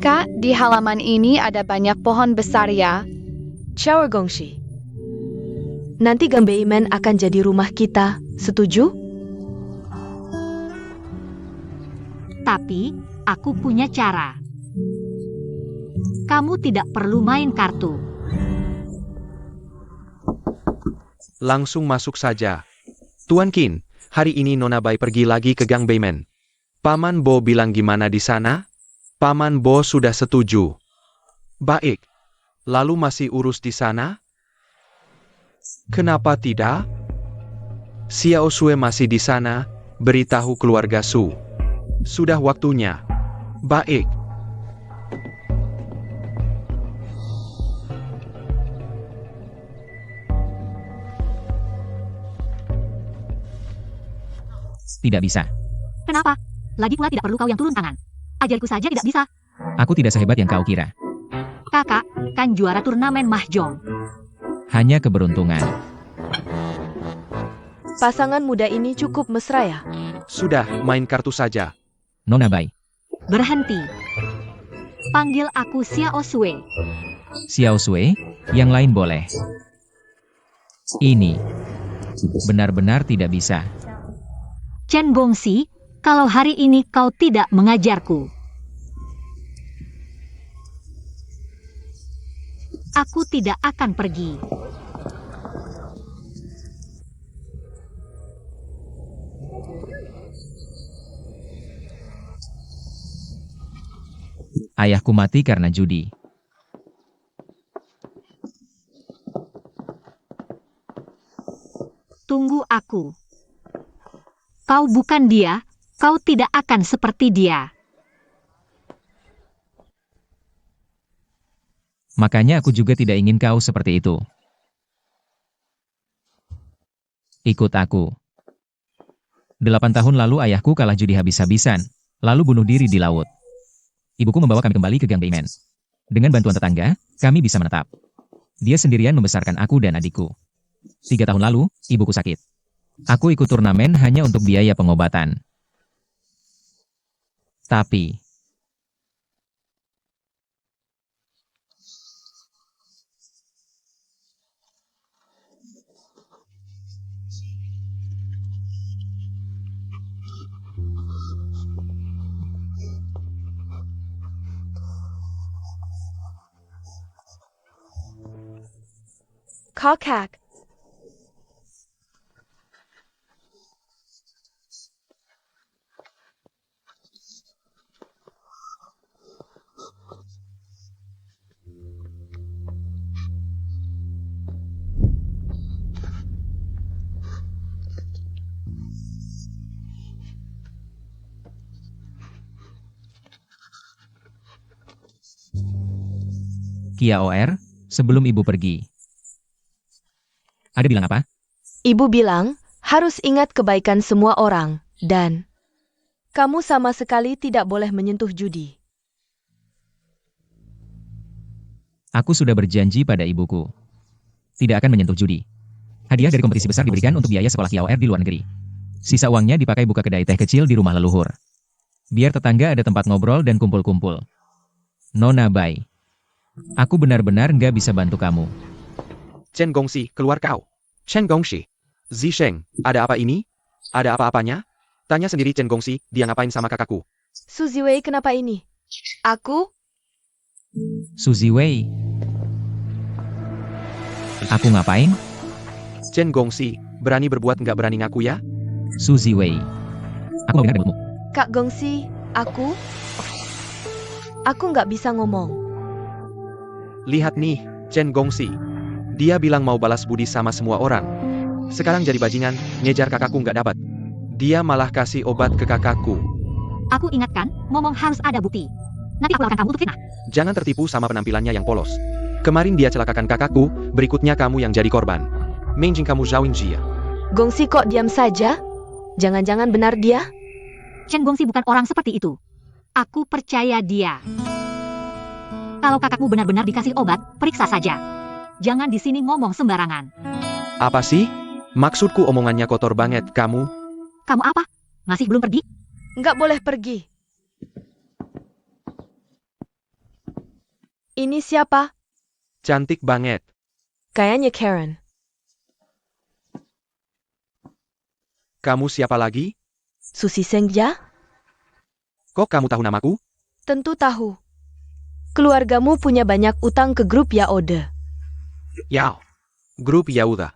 [SPEAKER 5] Kak, di halaman ini ada banyak pohon besar ya.
[SPEAKER 3] Shower Gongxi. Nanti Gang Beiman akan jadi rumah kita, setuju?
[SPEAKER 4] Tapi, aku punya cara. Kamu tidak perlu main kartu.
[SPEAKER 1] Langsung masuk saja. Tuan Qin, hari ini Nona Bai pergi lagi ke Gang Beimen. Paman Bo bilang gimana di sana? Paman Bo sudah setuju. Baik. Lalu masih urus di sana? Kenapa tidak? Xiao Sue masih di sana, beritahu keluarga Su. Sudah waktunya. Baik.
[SPEAKER 2] Tidak bisa.
[SPEAKER 4] Kenapa? Lagi pula tidak perlu kau yang turun tangan. Ajariku saja tidak bisa.
[SPEAKER 2] Aku tidak sehebat yang kau kira.
[SPEAKER 4] Kakak, kan juara turnamen mahjong.
[SPEAKER 2] Hanya keberuntungan.
[SPEAKER 3] Pasangan muda ini cukup mesra ya.
[SPEAKER 1] Sudah, main kartu saja.
[SPEAKER 2] Nona Bai.
[SPEAKER 4] Berhenti. Panggil aku Xiao Sue.
[SPEAKER 2] Xiao Sue, yang lain boleh. Ini benar-benar tidak bisa.
[SPEAKER 4] Chen Gongxi, kalau hari ini kau tidak mengajarku, aku tidak akan pergi.
[SPEAKER 2] Ayahku mati karena judi.
[SPEAKER 4] Tunggu aku. Kau bukan dia, kau tidak akan seperti dia.
[SPEAKER 2] Makanya aku juga tidak ingin kau seperti itu. Ikut aku. 8 tahun lalu ayahku kalah judi habis-habisan, lalu bunuh diri di laut. Ibuku membawa kami kembali ke Gang Beimen. Dengan bantuan tetangga, kami bisa menetap. Dia sendirian membesarkan aku dan adikku. 3 tahun lalu, ibuku sakit. Aku ikut turnamen hanya untuk biaya pengobatan. Tapi
[SPEAKER 3] Kakak.
[SPEAKER 2] Kiaor, sebelum ibu pergi. Ada bilang apa?
[SPEAKER 3] Ibu bilang, harus ingat kebaikan semua orang, dan kamu sama sekali tidak boleh menyentuh judi.
[SPEAKER 2] Aku sudah berjanji pada ibuku. Tidak akan menyentuh judi. Hadiah dari kompetisi besar diberikan untuk biaya sekolah Kiaor di luar negeri. Sisa uangnya dipakai buka kedai teh kecil di rumah leluhur. Biar tetangga ada tempat ngobrol dan kumpul-kumpul. Nona Bai. Aku benar-benar nggak bisa bantu kamu.
[SPEAKER 1] Chen Gongxi, keluar kau. Chen Gongxi. Zisheng, ada apa ini? Ada apa-apanya? Tanya sendiri Chen Gongxi, dia ngapain sama kakakku?
[SPEAKER 3] Suzy Wei kenapa ini? Aku?
[SPEAKER 2] Suzy Wei. Aku ngapain?
[SPEAKER 1] Chen Gongxi, berani berbuat nggak berani ngaku ya?
[SPEAKER 2] Suzy Wei. Aku mau dengar debutmu.
[SPEAKER 3] Kak Gongxi, aku? Aku nggak bisa ngomong.
[SPEAKER 1] Lihat nih, Chen Gongxi. Dia bilang mau balas budi sama semua orang. Sekarang jadi bajingan, ngejar kakakku nggak dapat. Dia malah kasih obat ke kakakku.
[SPEAKER 4] Aku ingatkan, ngomong harus ada bukti. Nanti aku akan kamu untuk fitnah.
[SPEAKER 1] Jangan tertipu sama penampilannya yang polos. Kemarin dia celakakan kakakku, berikutnya kamu yang jadi korban. Menjing kamu Zhao Jia.
[SPEAKER 3] Gongxi kok diam saja? Jangan-jangan benar dia?
[SPEAKER 4] Chen Gongxi bukan orang seperti itu. Aku percaya dia. Kalau kakakmu benar-benar dikasih obat, periksa saja. Jangan di sini ngomong sembarangan.
[SPEAKER 1] Apa sih? Maksudku omongannya kotor banget, kamu.
[SPEAKER 4] Kamu apa? Masih belum pergi?
[SPEAKER 3] Nggak boleh pergi. Ini siapa?
[SPEAKER 1] Cantik banget.
[SPEAKER 3] Kayaknya Karen.
[SPEAKER 1] Kamu siapa lagi?
[SPEAKER 3] Susi Sengja?
[SPEAKER 1] Kok kamu tahu namaku?
[SPEAKER 3] Tentu tahu. Keluargamu punya banyak utang ke grup Yaode.
[SPEAKER 1] Yao. Grup Yauda.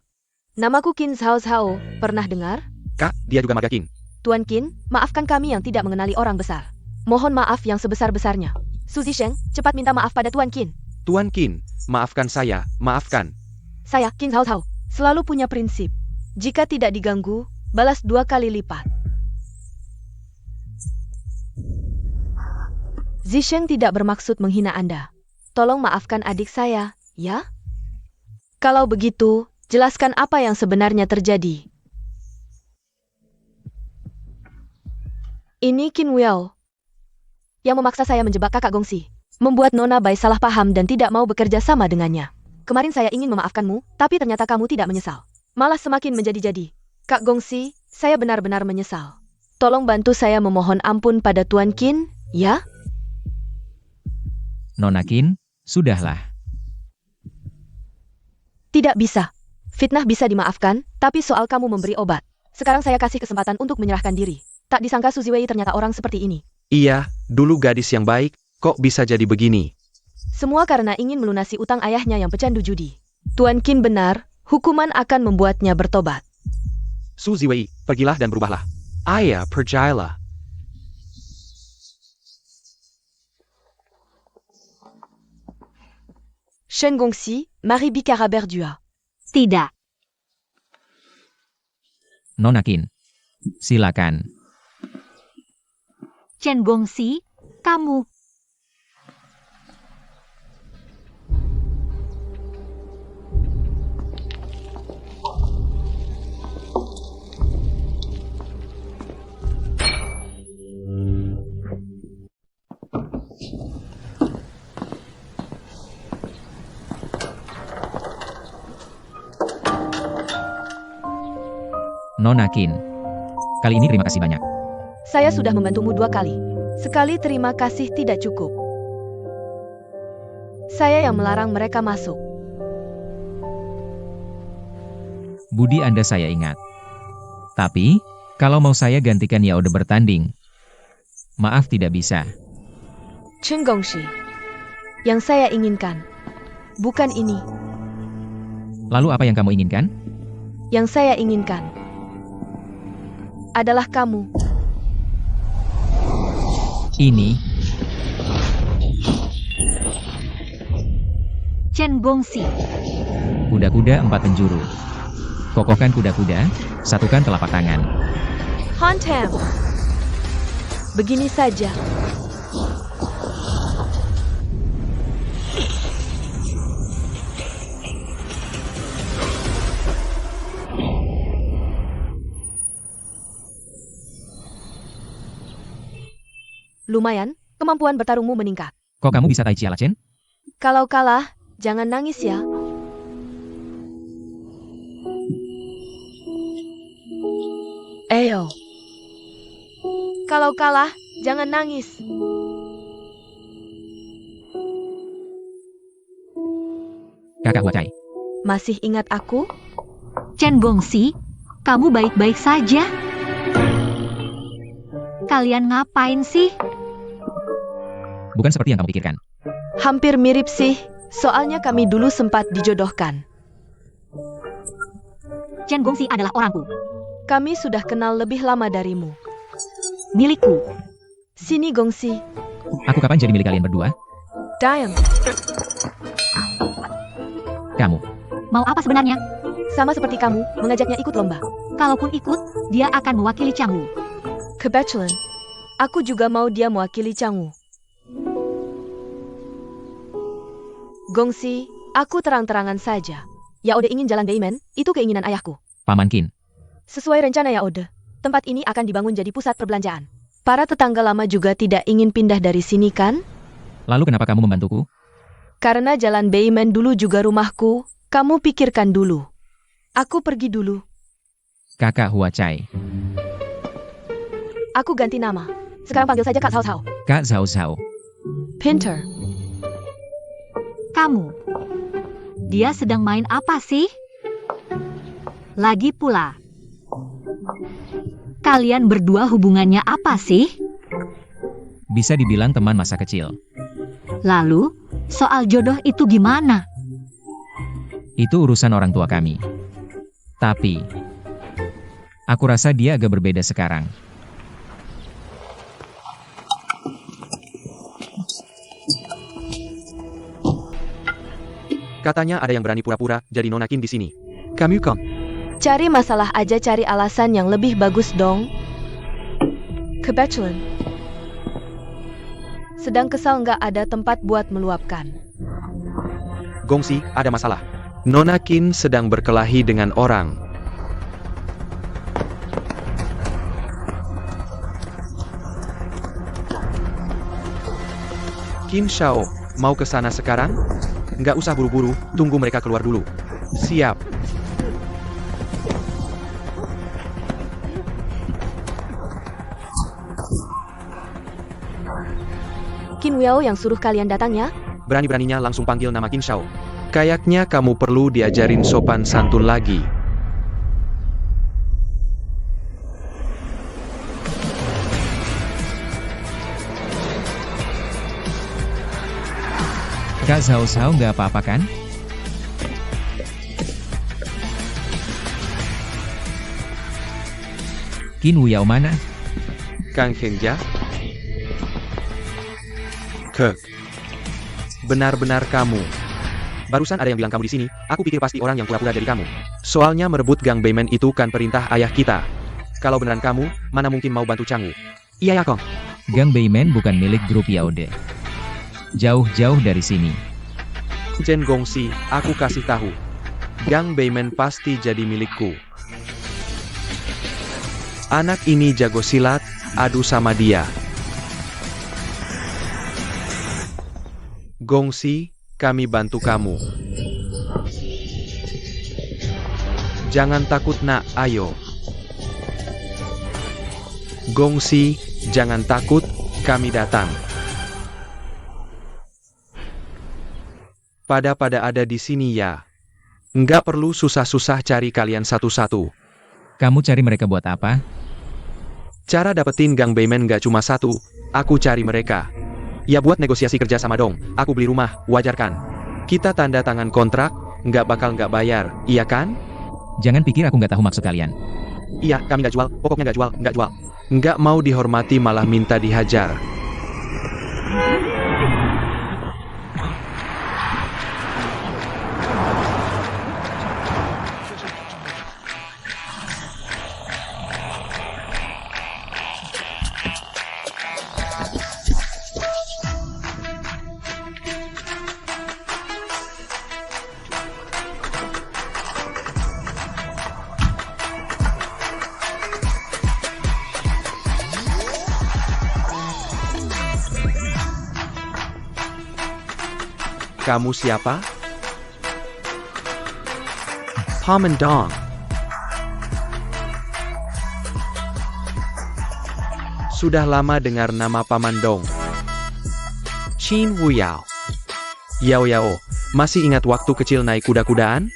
[SPEAKER 3] Namaku Qin Zhao Zhao, pernah dengar?
[SPEAKER 1] Kak, dia juga marga Qin.
[SPEAKER 3] Tuan Qin, maafkan kami yang tidak mengenali orang besar. Mohon maaf yang sebesar-besarnya. Su Zisheng, cepat minta maaf pada Tuan Qin.
[SPEAKER 1] Tuan Qin, maafkan saya, maafkan.
[SPEAKER 3] Saya, Qin Cao Cao, selalu punya prinsip. Jika tidak diganggu, balas 2 kali lipat. Zisheng tidak bermaksud menghina Anda. Tolong maafkan adik saya, ya? Kalau begitu, jelaskan apa yang sebenarnya terjadi. Ini Qin Wiao yang memaksa saya menjebak kakak Gongxi, membuat Nona Bai salah paham dan tidak mau bekerja sama dengannya. Kemarin saya ingin memaafkanmu, tapi ternyata kamu tidak menyesal. Malah semakin menjadi-jadi. Kak Gongxi, saya benar-benar menyesal. Tolong bantu saya memohon ampun pada Tuan Qin, ya?
[SPEAKER 2] Nona Qin, sudahlah.
[SPEAKER 3] Tidak bisa. Fitnah bisa dimaafkan, tapi soal kamu memberi obat. Sekarang saya kasih kesempatan untuk menyerahkan diri. Tak disangka Su Ziwei ternyata orang seperti ini.
[SPEAKER 1] Iya, dulu gadis yang baik, kok bisa jadi begini?
[SPEAKER 3] Semua karena ingin melunasi utang ayahnya yang pecandu judi. Tuan Qin benar, hukuman akan membuatnya bertobat.
[SPEAKER 1] Su Ziwei, pergilah dan berubahlah. Ayah, percayalah.
[SPEAKER 3] Shen Gongxi, Marie Bicara Berdua.
[SPEAKER 4] Tidak.
[SPEAKER 2] Nona Qin, silakan.
[SPEAKER 4] Chen Gongxi, kamu.
[SPEAKER 2] Nona Qin, kali ini terima kasih banyak.
[SPEAKER 3] Saya sudah membantumu 2 kali. Sekali terima kasih tidak cukup. Saya yang melarang mereka masuk.
[SPEAKER 2] Budi Anda saya ingat. Tapi, kalau mau saya gantikan Yao De bertanding, maaf tidak bisa.
[SPEAKER 3] Chen Gongxi, yang saya inginkan, bukan ini.
[SPEAKER 2] Lalu apa yang kamu inginkan?
[SPEAKER 3] Yang saya inginkan adalah kamu.
[SPEAKER 2] Ini,
[SPEAKER 4] Chen Gongxi.
[SPEAKER 2] kuda-kuda 4 penjuru. Kokohkan kuda-kuda, satukan telapak tangan.
[SPEAKER 3] Hunt him. Begini saja. Lumayan, kemampuan bertarungmu meningkat.
[SPEAKER 2] Kok kamu bisa Tai Chi ala Chen?
[SPEAKER 3] Kalau kalah, jangan nangis ya. Ayo. Kalau kalah, jangan nangis.
[SPEAKER 2] Kakak Huacai,
[SPEAKER 3] Masih ingat aku?
[SPEAKER 4] Chen Gongxi, kamu baik-baik saja? Kalian ngapain sih?
[SPEAKER 2] bukan seperti yang kamu pikirkan.
[SPEAKER 3] Hampir mirip sih, soalnya kami dulu sempat dijodohkan.
[SPEAKER 4] Chen Gongxi adalah orangku,
[SPEAKER 3] Kami sudah kenal lebih lama darimu.
[SPEAKER 4] milikku.
[SPEAKER 3] Sini Gongxi.
[SPEAKER 2] Aku kapan jadi milik kalian berdua?
[SPEAKER 3] Diam.
[SPEAKER 2] Kamu.
[SPEAKER 4] Mau apa sebenarnya?
[SPEAKER 3] Sama seperti kamu, mengajaknya ikut lomba.
[SPEAKER 4] Kalaupun ikut, dia akan mewakili Changwu.
[SPEAKER 3] Kebetulan, aku juga mau dia mewakili Changwu. Gongxi, aku terang-terangan saja. Yaode ingin jalan Beimen, itu keinginan ayahku.
[SPEAKER 2] Paman Qin.
[SPEAKER 3] Sesuai rencana Yaode, tempat ini akan dibangun jadi pusat perbelanjaan. Para tetangga lama juga tidak ingin pindah dari sini kan?
[SPEAKER 2] Lalu kenapa kamu membantuku?
[SPEAKER 3] Karena jalan Beimen dulu juga rumahku, kamu pikirkan dulu. Aku pergi dulu.
[SPEAKER 2] Kakak Huacai.
[SPEAKER 3] Aku ganti nama. Sekarang panggil saja Kak Cao Cao.
[SPEAKER 2] Kak Zhao Zhao.
[SPEAKER 3] Pinter.
[SPEAKER 4] Kamu. Dia sedang main apa sih? Lagi pula. Kalian berdua hubungannya apa sih?
[SPEAKER 2] Bisa dibilang teman masa kecil.
[SPEAKER 4] Lalu, soal jodoh itu gimana?
[SPEAKER 2] Itu urusan orang tua kami. Tapi, Aku rasa dia agak berbeda sekarang.
[SPEAKER 1] Katanya ada yang berani pura-pura jadi Nona Qin di sini. Kamu kom.
[SPEAKER 3] Cari masalah aja, cari alasan yang lebih bagus dong. Kebetulan. Sedang kesal nggak ada tempat buat meluapkan.
[SPEAKER 1] Gongsi, ada masalah. Nona Qin sedang berkelahi dengan orang. Qin Shao, mau ke sana sekarang? Nggak usah buru-buru, tunggu mereka keluar dulu. Siap.
[SPEAKER 3] Qin Wiao yang suruh kalian datang ya?
[SPEAKER 1] Berani-beraninya langsung panggil nama Qin Shao. Kayaknya kamu perlu diajarin sopan santun lagi.
[SPEAKER 2] Kak Zhao Zhao nggak apa-apa kan? Qin Wuyao mana?
[SPEAKER 1] Kang Hengja? Benar-benar kamu. Barusan ada yang bilang kamu di sini, aku pikir pasti orang yang pura-pura jadi kamu. Soalnya merebut Gang Beimen itu kan perintah ayah kita. Kalau beneran kamu, mana mungkin mau bantu Changwu? Iya ya, Kong.
[SPEAKER 2] Gang Beimen bukan milik grup Yaude. Jauh-jauh dari sini.
[SPEAKER 1] Chen Gongxi, aku kasih tahu. Gang Beimen pasti jadi milikku. Anak ini jago silat, adu sama dia. Gongxi, kami bantu kamu. Jangan takut nak, ayo. Gongxi, jangan takut, kami datang. Pada ada di sini ya. Nggak perlu susah-susah cari kalian satu-satu.
[SPEAKER 2] Kamu cari mereka buat apa?
[SPEAKER 1] Cara dapetin Gang Beimen nggak cuma satu, aku cari mereka. Ya buat negosiasi kerja sama dong, aku beli rumah, wajar kan? Kita tanda tangan kontrak, nggak bakal nggak bayar, iya kan?
[SPEAKER 2] Jangan pikir aku nggak tahu maksud kalian.
[SPEAKER 1] Iya, kami nggak jual, pokoknya nggak jual, nggak jual. Nggak mau dihormati malah minta dihajar. Kamu siapa? Paman Dong. Sudah lama dengar nama Paman Dong. Qin Wuyao. Yao Yao, masih ingat waktu kecil naik kuda-kudaan?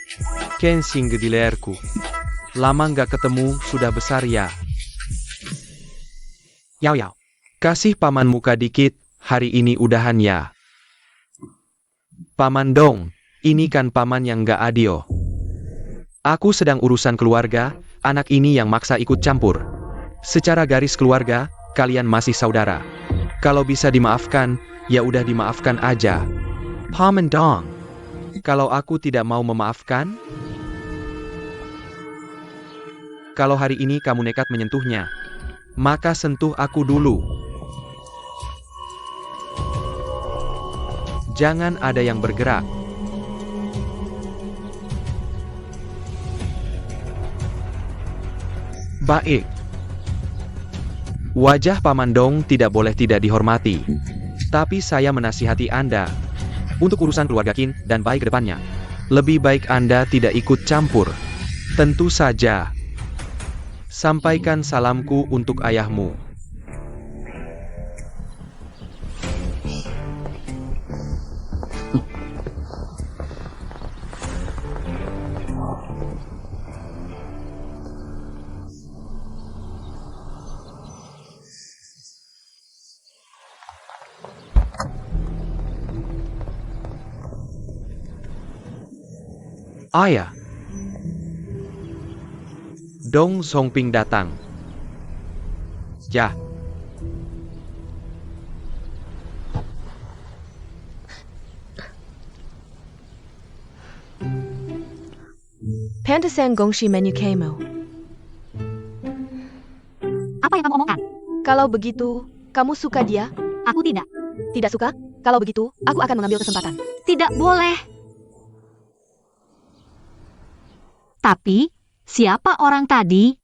[SPEAKER 1] Ken Xing gedilerku. Lama nggak ketemu, sudah besar ya. Yao Yao, kasih paman muka dikit, hari ini udahan ya. Paman Dong, ini kan paman yang nggak adil. Aku sedang urusan keluarga, anak ini yang maksa ikut campur. Secara garis keluarga, kalian masih saudara. Kalau bisa dimaafkan, ya udah dimaafkan aja. Paman Dong, kalau aku tidak mau memaafkan, kalau hari ini kamu nekat menyentuhnya, maka sentuh aku dulu. Jangan ada yang bergerak. Baik. Wajah Paman Dong tidak boleh tidak dihormati. Tapi saya menasihati Anda. Untuk urusan keluarga Qin dan baik ke depannya. Lebih baik Anda tidak ikut campur. Tentu saja. Sampaikan salamku untuk ayahmu. Ayah. Dong Songping datang. Ya.
[SPEAKER 3] Pantesan Gongxi menu kamu.
[SPEAKER 4] Apa yang kamu omongkan?
[SPEAKER 3] Kalau begitu, kamu suka dia?
[SPEAKER 4] Aku tidak.
[SPEAKER 3] Tidak suka? Kalau begitu, aku akan mengambil kesempatan.
[SPEAKER 4] Tidak boleh. Tapi, siapa orang tadi?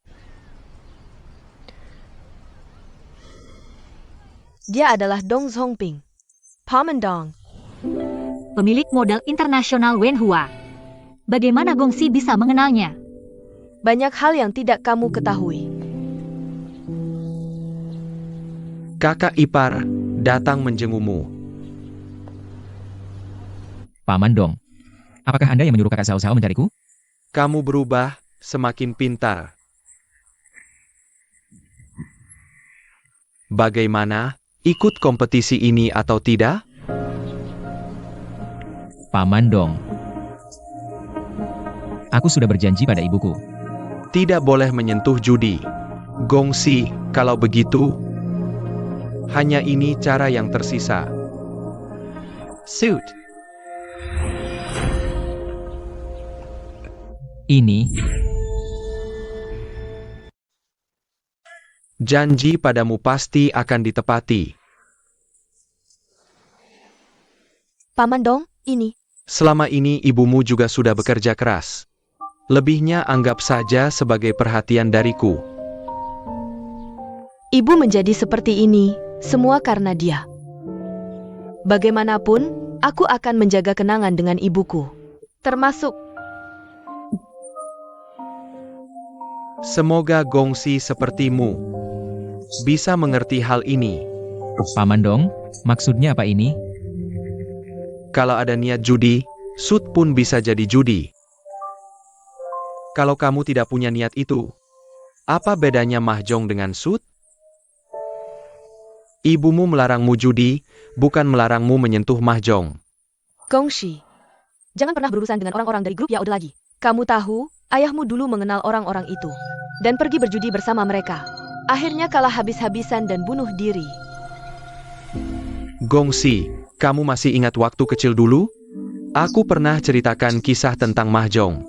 [SPEAKER 3] Dia adalah Dong Songping. Paman Dong.
[SPEAKER 4] Pemilik modal internasional Wenhua. Bagaimana Gongxi bisa mengenalnya?
[SPEAKER 3] Banyak hal yang tidak kamu ketahui.
[SPEAKER 1] Kakak ipar datang menjengukmu.
[SPEAKER 2] Paman Dong. Apakah Anda yang menyuruh kakak Xiao Xiao mencariku?
[SPEAKER 1] Kamu berubah semakin pintar. Bagaimana? Ikut kompetisi ini atau tidak?
[SPEAKER 2] Paman Dong. Aku sudah berjanji pada ibuku.
[SPEAKER 1] Tidak boleh menyentuh judi. Gongxi, kalau begitu, hanya ini cara yang tersisa. Suit.
[SPEAKER 2] Ini,
[SPEAKER 1] Janji padamu pasti akan ditepati.
[SPEAKER 3] Paman Dong, ini.
[SPEAKER 1] Selama ini ibumu juga sudah bekerja keras. Lebihnya anggap saja sebagai perhatian dariku.
[SPEAKER 3] Ibu menjadi seperti ini, semua karena dia. Bagaimanapun, aku akan menjaga kenangan dengan ibuku. Termasuk,
[SPEAKER 1] Semoga Gongxi sepertimu bisa mengerti hal ini.
[SPEAKER 2] Paman Dong, maksudnya apa ini?
[SPEAKER 1] Kalau ada niat judi, Sut pun bisa jadi judi. Kalau kamu tidak punya niat itu, apa bedanya Mahjong dengan Sut? Ibumu melarangmu judi, bukan melarangmu menyentuh Mahjong.
[SPEAKER 3] Gongxi. Jangan pernah berurusan dengan orang-orang dari grup Yaode lagi. Kamu tahu, ayahmu dulu mengenal orang-orang itu. Dan pergi berjudi bersama mereka. Akhirnya kalah habis-habisan dan bunuh diri.
[SPEAKER 1] Gongxi, kamu masih ingat waktu kecil dulu? Aku pernah ceritakan kisah tentang Mahjong.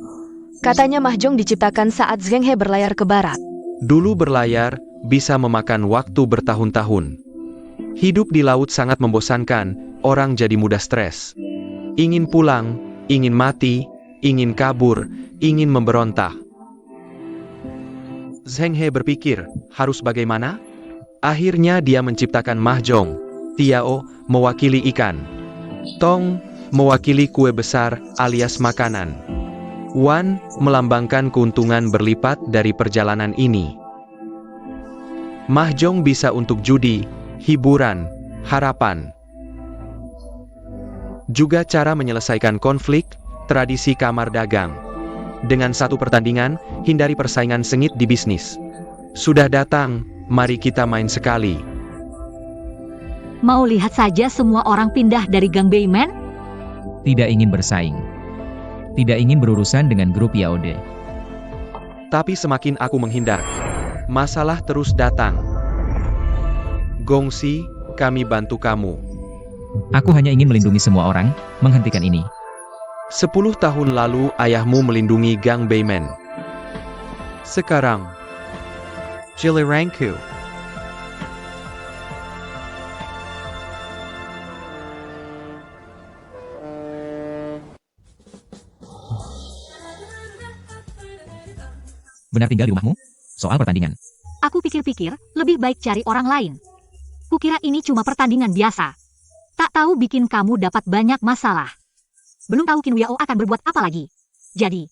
[SPEAKER 3] Katanya Mahjong diciptakan saat Zheng He berlayar ke barat.
[SPEAKER 1] Dulu berlayar, bisa memakan waktu bertahun-tahun. Hidup di laut sangat membosankan, orang jadi mudah stres. Ingin pulang, ingin mati, ingin kabur, ingin memberontak. Zheng He berpikir, harus bagaimana? Akhirnya dia menciptakan Mahjong. Tiao, mewakili ikan. Tong, mewakili kue besar alias makanan. Wan, melambangkan keuntungan berlipat dari perjalanan ini. Mahjong bisa untuk judi, hiburan, harapan. Juga cara menyelesaikan konflik, tradisi kamar dagang. Dengan satu pertandingan, hindari persaingan sengit di bisnis. Sudah datang, mari kita main sekali.
[SPEAKER 4] Mau lihat saja semua orang pindah dari Gang Beimen?
[SPEAKER 2] Tidak ingin bersaing. Tidak ingin berurusan dengan grup Yaode.
[SPEAKER 1] Tapi semakin aku menghindar, masalah terus datang. Gongxi, kami bantu kamu.
[SPEAKER 2] Aku hanya ingin melindungi semua orang, menghentikan ini.
[SPEAKER 1] 10 tahun lalu ayahmu melindungi Gang Beimen. Sekarang, Jilirangku.
[SPEAKER 2] Benar tinggal di rumahmu? Soal pertandingan.
[SPEAKER 4] Aku pikir-pikir, lebih baik cari orang lain. Kukira ini cuma pertandingan biasa. Tak tahu bikin kamu dapat banyak masalah. Belum tahu Qin Yao akan berbuat apa lagi. Jadi,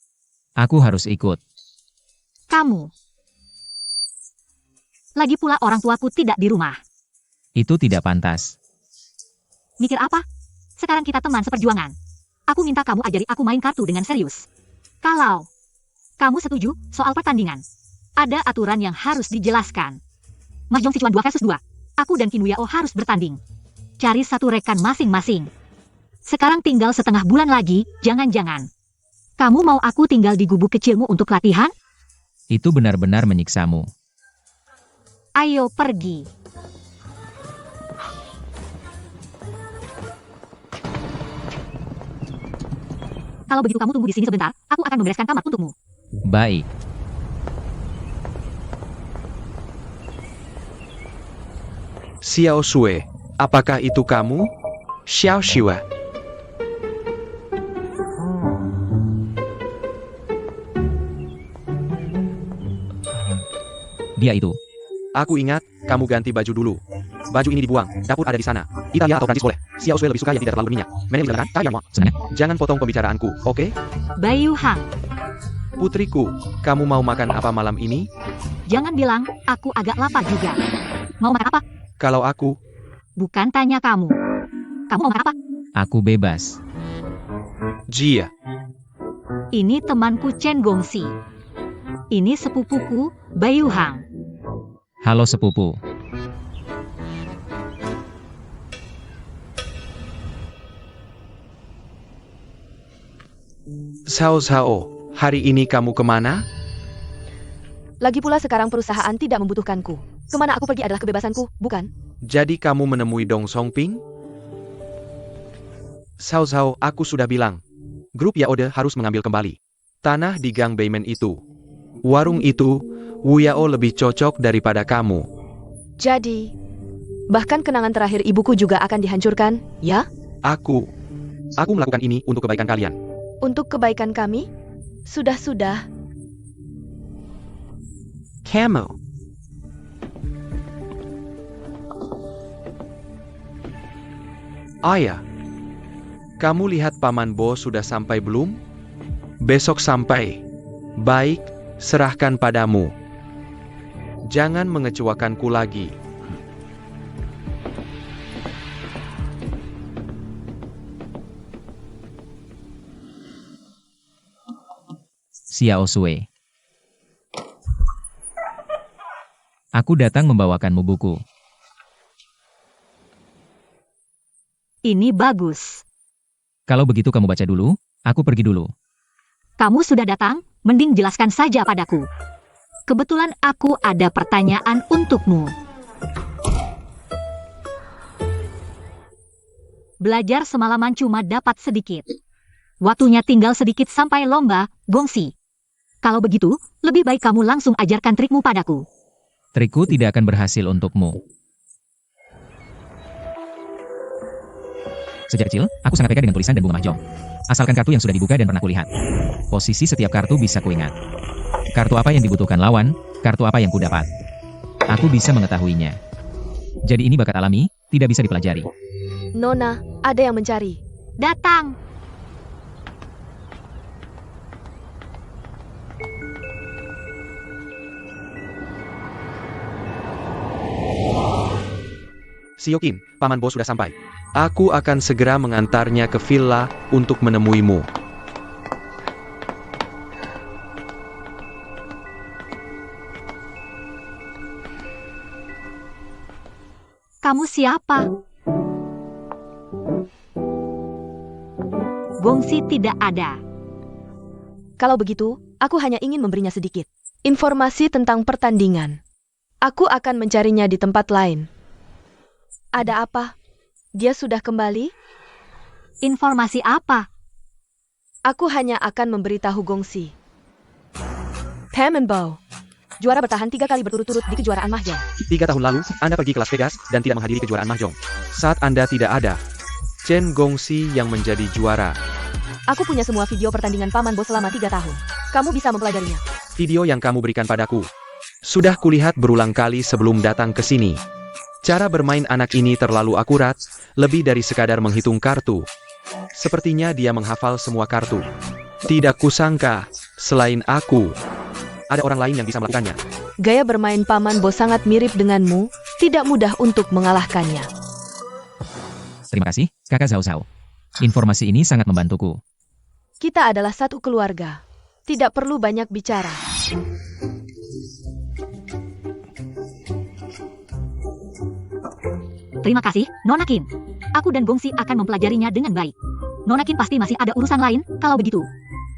[SPEAKER 2] Aku harus ikut.
[SPEAKER 4] kamu. Lagi pula orang tuaku tidak di rumah.
[SPEAKER 2] Itu tidak pantas.
[SPEAKER 4] Mikir apa? Sekarang kita teman seperjuangan. Aku minta kamu ajari aku main kartu dengan serius. Kalau kamu setuju soal pertandingan, ada aturan yang harus dijelaskan. Mahjong Sichuan 2 versus 2. Aku dan Qin Yao harus bertanding. Cari satu rekan masing-masing. Sekarang tinggal setengah bulan lagi, jangan-jangan. Kamu mau aku tinggal di gubuk kecilmu untuk latihan?
[SPEAKER 2] Itu benar-benar menyiksamu.
[SPEAKER 4] Ayo pergi. Kalau begitu kamu tunggu di sini sebentar, aku akan membereskan kamar untukmu.
[SPEAKER 2] Baik.
[SPEAKER 1] Xiao Shui, apakah itu kamu? Xiao Shui.
[SPEAKER 2] Dia itu.
[SPEAKER 1] Aku ingat, kamu ganti baju dulu. Baju ini dibuang, dapur ada di sana. Italia atau Prancis boleh. Xiao Shui lebih suka yang tidak terlalu berminyak. Menel bisa kan?
[SPEAKER 2] Sebenarnya,
[SPEAKER 1] Jangan potong pembicaraanku, oke?
[SPEAKER 4] Bayu Hang,
[SPEAKER 1] Putriku, kamu mau makan apa malam ini?
[SPEAKER 4] jangan bilang, aku agak lapar juga. Mau makan apa?
[SPEAKER 1] Kalau aku,
[SPEAKER 4] Bukan tanya kamu. Kamu mau makan apa?
[SPEAKER 2] aku bebas.
[SPEAKER 1] Jia.
[SPEAKER 4] Ini temanku Chen Gongxi. Ini sepupuku, Bayu Hang.
[SPEAKER 2] Halo sepupu.
[SPEAKER 1] Sao, hari ini kamu kemana?
[SPEAKER 3] Lagi pula sekarang perusahaan tidak membutuhkanku. Kemana aku pergi adalah kebebasanku, bukan?
[SPEAKER 1] Jadi kamu menemui Dong Songping? Sao, aku sudah bilang. Grup Yaode harus mengambil kembali tanah di Gang Beimen itu. Warung itu, Wu Yao lebih cocok daripada kamu.
[SPEAKER 3] Jadi, bahkan kenangan terakhir ibuku juga akan dihancurkan, ya?
[SPEAKER 1] Aku melakukan ini untuk kebaikan kalian.
[SPEAKER 3] Untuk kebaikan kami? Sudah.
[SPEAKER 1] Kamu. Ayah, kamu lihat Paman Bo sudah sampai belum? Besok sampai. Baik, serahkan padamu. Jangan mengecewakanku lagi.
[SPEAKER 2] Xiao Shui. Aku datang membawakanmu buku.
[SPEAKER 4] Ini bagus.
[SPEAKER 2] Kalau begitu kamu baca dulu, aku pergi dulu.
[SPEAKER 4] Kamu sudah datang, mending jelaskan saja padaku. Kebetulan aku ada pertanyaan untukmu. Belajar semalaman cuma dapat sedikit. Waktunya tinggal sedikit sampai lomba, Gongxi. Kalau begitu, lebih baik kamu langsung ajarkan trikmu padaku.
[SPEAKER 2] Trikku tidak akan berhasil untukmu. Sejak kecil, aku sangat peka dengan tulisan dan bunga mahjong. Asalkan kartu yang sudah dibuka dan pernah kulihat. Posisi setiap kartu bisa kuingat. Kartu apa yang dibutuhkan lawan, kartu apa yang kudapat. Aku bisa mengetahuinya. Jadi ini bakat alami, tidak bisa dipelajari.
[SPEAKER 3] Nona, ada yang mencari.
[SPEAKER 4] Datang!
[SPEAKER 1] Siokin, Paman Bo sudah sampai. Aku akan segera mengantarnya ke villa untuk menemuimu.
[SPEAKER 4] Kamu siapa? Gongxi tidak ada.
[SPEAKER 3] Kalau begitu, aku hanya ingin memberinya sedikit informasi tentang pertandingan. Aku akan mencarinya di tempat lain. Ada apa? Dia sudah kembali?
[SPEAKER 4] Informasi apa?
[SPEAKER 3] Aku hanya akan memberitahu Gongxi. Paman Bo, juara bertahan 3 kali berturut-turut di kejuaraan mahjong.
[SPEAKER 1] 3 tahun lalu, Anda pergi ke Las Vegas dan tidak menghadiri kejuaraan mahjong. Saat Anda tidak ada, Chen Gongxi yang menjadi juara.
[SPEAKER 3] Aku punya semua video pertandingan Paman Bo selama 3 tahun. Kamu bisa mempelajarinya.
[SPEAKER 1] Video yang kamu berikan padaku sudah kulihat berulang kali sebelum datang ke sini. Cara bermain anak ini terlalu akurat, lebih dari sekadar menghitung kartu. Sepertinya dia menghafal semua kartu. Tidak kusangka, selain aku, ada orang lain yang bisa melakukannya.
[SPEAKER 3] Gaya bermain Paman Bo sangat mirip denganmu, tidak mudah untuk mengalahkannya.
[SPEAKER 2] Terima kasih, Kakak Zhao Zhao. Informasi ini sangat membantuku.
[SPEAKER 3] Kita adalah satu keluarga. Tidak perlu banyak bicara.
[SPEAKER 4] Terima kasih, Nona Qin. Aku dan Gongxi akan mempelajarinya dengan baik. Nona Qin pasti masih ada urusan lain, kalau begitu.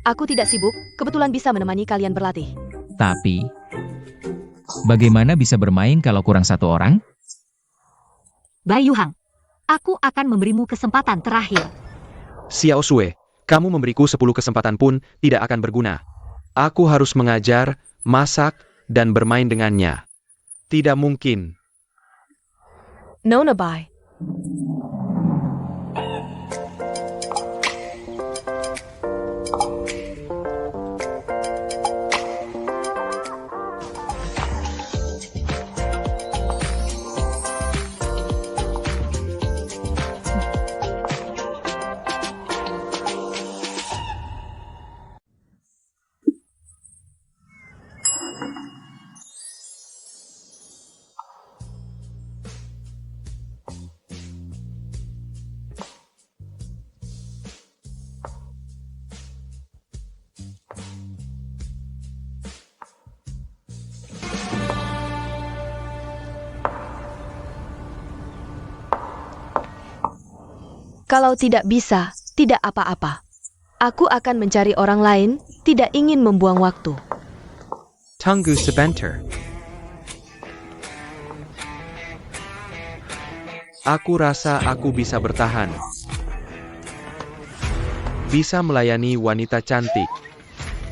[SPEAKER 3] Aku tidak sibuk, kebetulan bisa menemani kalian berlatih.
[SPEAKER 2] Tapi, bagaimana bisa bermain kalau kurang satu orang?
[SPEAKER 4] Bai Yuhang, aku akan memberimu kesempatan terakhir.
[SPEAKER 1] Xiao Sue, kamu memberiku 10 kesempatan pun tidak akan berguna. Aku harus mengajar, masak, dan bermain dengannya. Tidak mungkin.
[SPEAKER 3] Nona Bai. Kalau tidak bisa, tidak apa-apa. Aku akan mencari orang lain, tidak ingin membuang waktu.
[SPEAKER 1] Tunggu sebentar. Aku rasa aku bisa bertahan. Bisa melayani wanita cantik.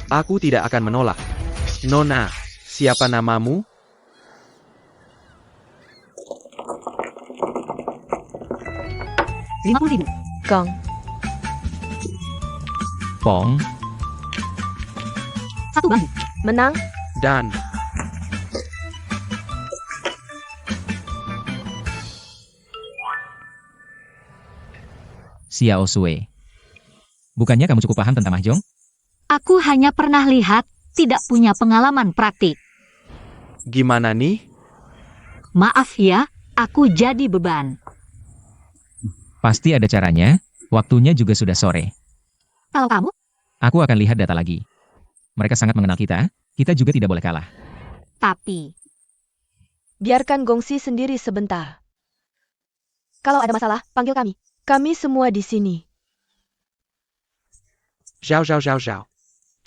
[SPEAKER 1] Aku tidak akan menolak. Nona, siapa namamu?
[SPEAKER 4] 50.000.
[SPEAKER 3] Gong.
[SPEAKER 2] Pong,
[SPEAKER 4] 1 bambu.
[SPEAKER 3] Menang?
[SPEAKER 1] Dan
[SPEAKER 2] Xiao Sue. Bukannya kamu cukup paham tentang mahjong?
[SPEAKER 4] Aku hanya pernah lihat, tidak punya pengalaman praktik.
[SPEAKER 1] gimana nih?
[SPEAKER 4] Maaf ya, aku jadi beban.
[SPEAKER 2] Pasti ada caranya, waktunya juga sudah sore.
[SPEAKER 4] Kalau kamu,
[SPEAKER 2] Aku akan lihat data lagi. Mereka sangat mengenal kita juga tidak boleh kalah.
[SPEAKER 4] tapi
[SPEAKER 3] Biarkan Gongsi sendiri sebentar. Kalau ada masalah, panggil kami. Kami semua di sini.
[SPEAKER 1] Zhao zhao zhao zhao.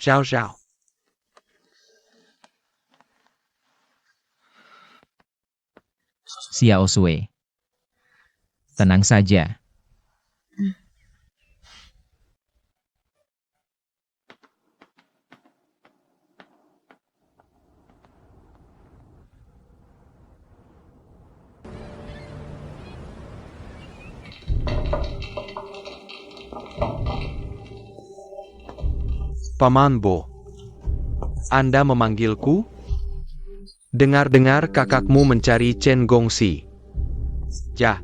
[SPEAKER 1] Zhao zhao.
[SPEAKER 2] Xiao Sue. Tenang saja.
[SPEAKER 1] Paman Bo. Anda memanggilku? Dengar-dengar kakakmu mencari Chen Gongxi. Ya.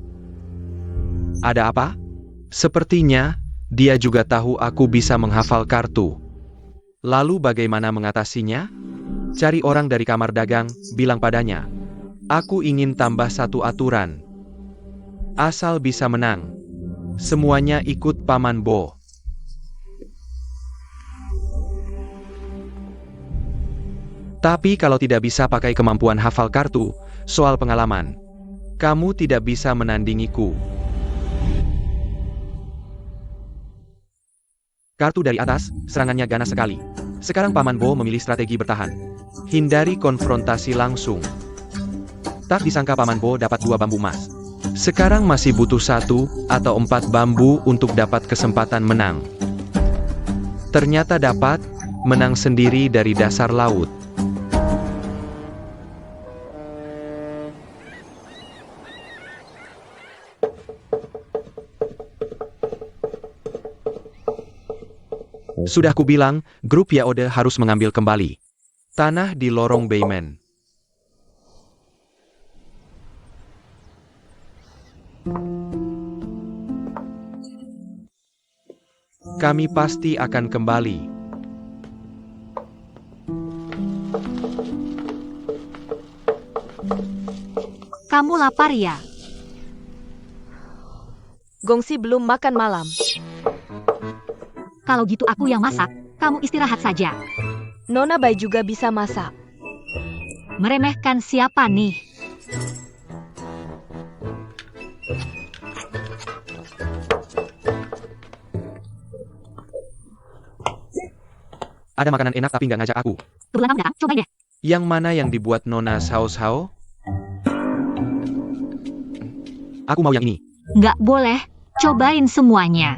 [SPEAKER 1] Ada apa? Sepertinya, dia juga tahu aku bisa menghafal kartu. Lalu bagaimana mengatasinya? Cari orang dari kamar dagang, bilang padanya. Aku ingin tambah satu aturan. Asal bisa menang. Semuanya ikut Paman Bo. Tapi kalau tidak bisa pakai kemampuan hafal kartu, soal pengalaman, kamu tidak bisa menandingiku. Kartu dari atas, serangannya ganas sekali. Sekarang Paman Bo memilih strategi bertahan. Hindari konfrontasi langsung. Tak disangka Paman Bo dapat 2 bambu emas. Sekarang masih butuh 1 atau 4 bambu untuk dapat kesempatan menang. Ternyata dapat, menang sendiri dari dasar laut. Sudah kubilang, grup Yaode harus mengambil kembali tanah di lorong Beimen. Kami pasti akan kembali.
[SPEAKER 4] kamu lapar ya?
[SPEAKER 3] Gongsi belum makan malam.
[SPEAKER 4] Kalau gitu aku yang masak, kamu istirahat saja.
[SPEAKER 3] Nona Bai juga bisa masak.
[SPEAKER 4] Meremehkan siapa nih?
[SPEAKER 1] Ada makanan enak tapi nggak ngajak aku.
[SPEAKER 4] Kebetulan kamu datang, cobain deh.
[SPEAKER 1] Yang mana yang dibuat Nona Sao Sao? Aku mau yang ini.
[SPEAKER 4] Nggak boleh, cobain semuanya.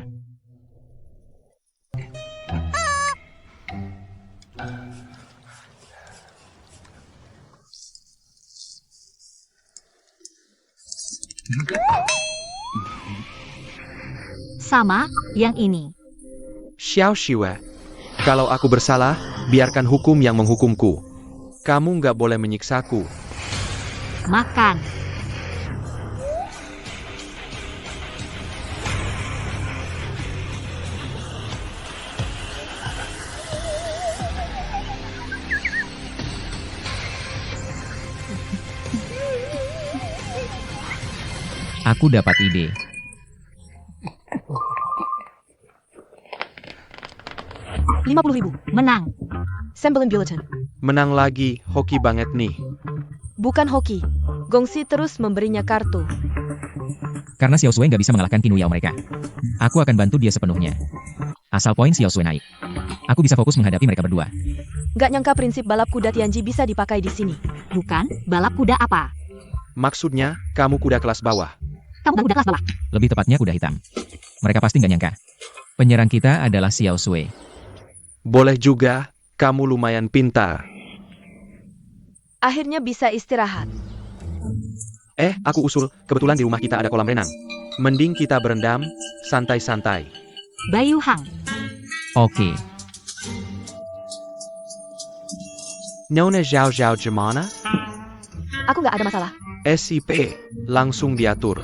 [SPEAKER 4] Sama, yang ini.
[SPEAKER 1] Xiao Shiwe. Kalau aku bersalah, biarkan hukum yang menghukumku. Kamu nggak boleh menyiksaku.
[SPEAKER 4] Makan.
[SPEAKER 2] Aku dapat ide.
[SPEAKER 3] Rp50.000.
[SPEAKER 4] Menang.
[SPEAKER 3] Sembelin bulletin.
[SPEAKER 1] Menang lagi, hoki banget nih.
[SPEAKER 3] Bukan hoki. Gongsi terus memberinya kartu.
[SPEAKER 2] Karena Xiao Sui nggak bisa mengalahkan Qin Yao mereka. Aku akan bantu dia sepenuhnya. Asal poin Xiao Sui naik. Aku bisa fokus menghadapi mereka berdua.
[SPEAKER 3] Gak nyangka prinsip balap kuda Tianji bisa dipakai di sini.
[SPEAKER 4] Bukan, balap kuda apa?
[SPEAKER 1] Maksudnya, kamu kuda kelas bawah.
[SPEAKER 4] Kamu kuda kelas bawah.
[SPEAKER 2] Lebih tepatnya kuda hitam. Mereka pasti nggak nyangka. Penyerang kita adalah Xiao Sui.
[SPEAKER 1] Boleh juga, kamu lumayan pintar.
[SPEAKER 3] Akhirnya bisa istirahat.
[SPEAKER 1] Aku usul, kebetulan di rumah kita ada kolam renang. Mending kita berendam, santai-santai.
[SPEAKER 4] Bayu Hang.
[SPEAKER 2] Oke.
[SPEAKER 1] Nona Zhao Zhao gimana?
[SPEAKER 3] Aku gak ada masalah.
[SPEAKER 1] SIP, langsung diatur.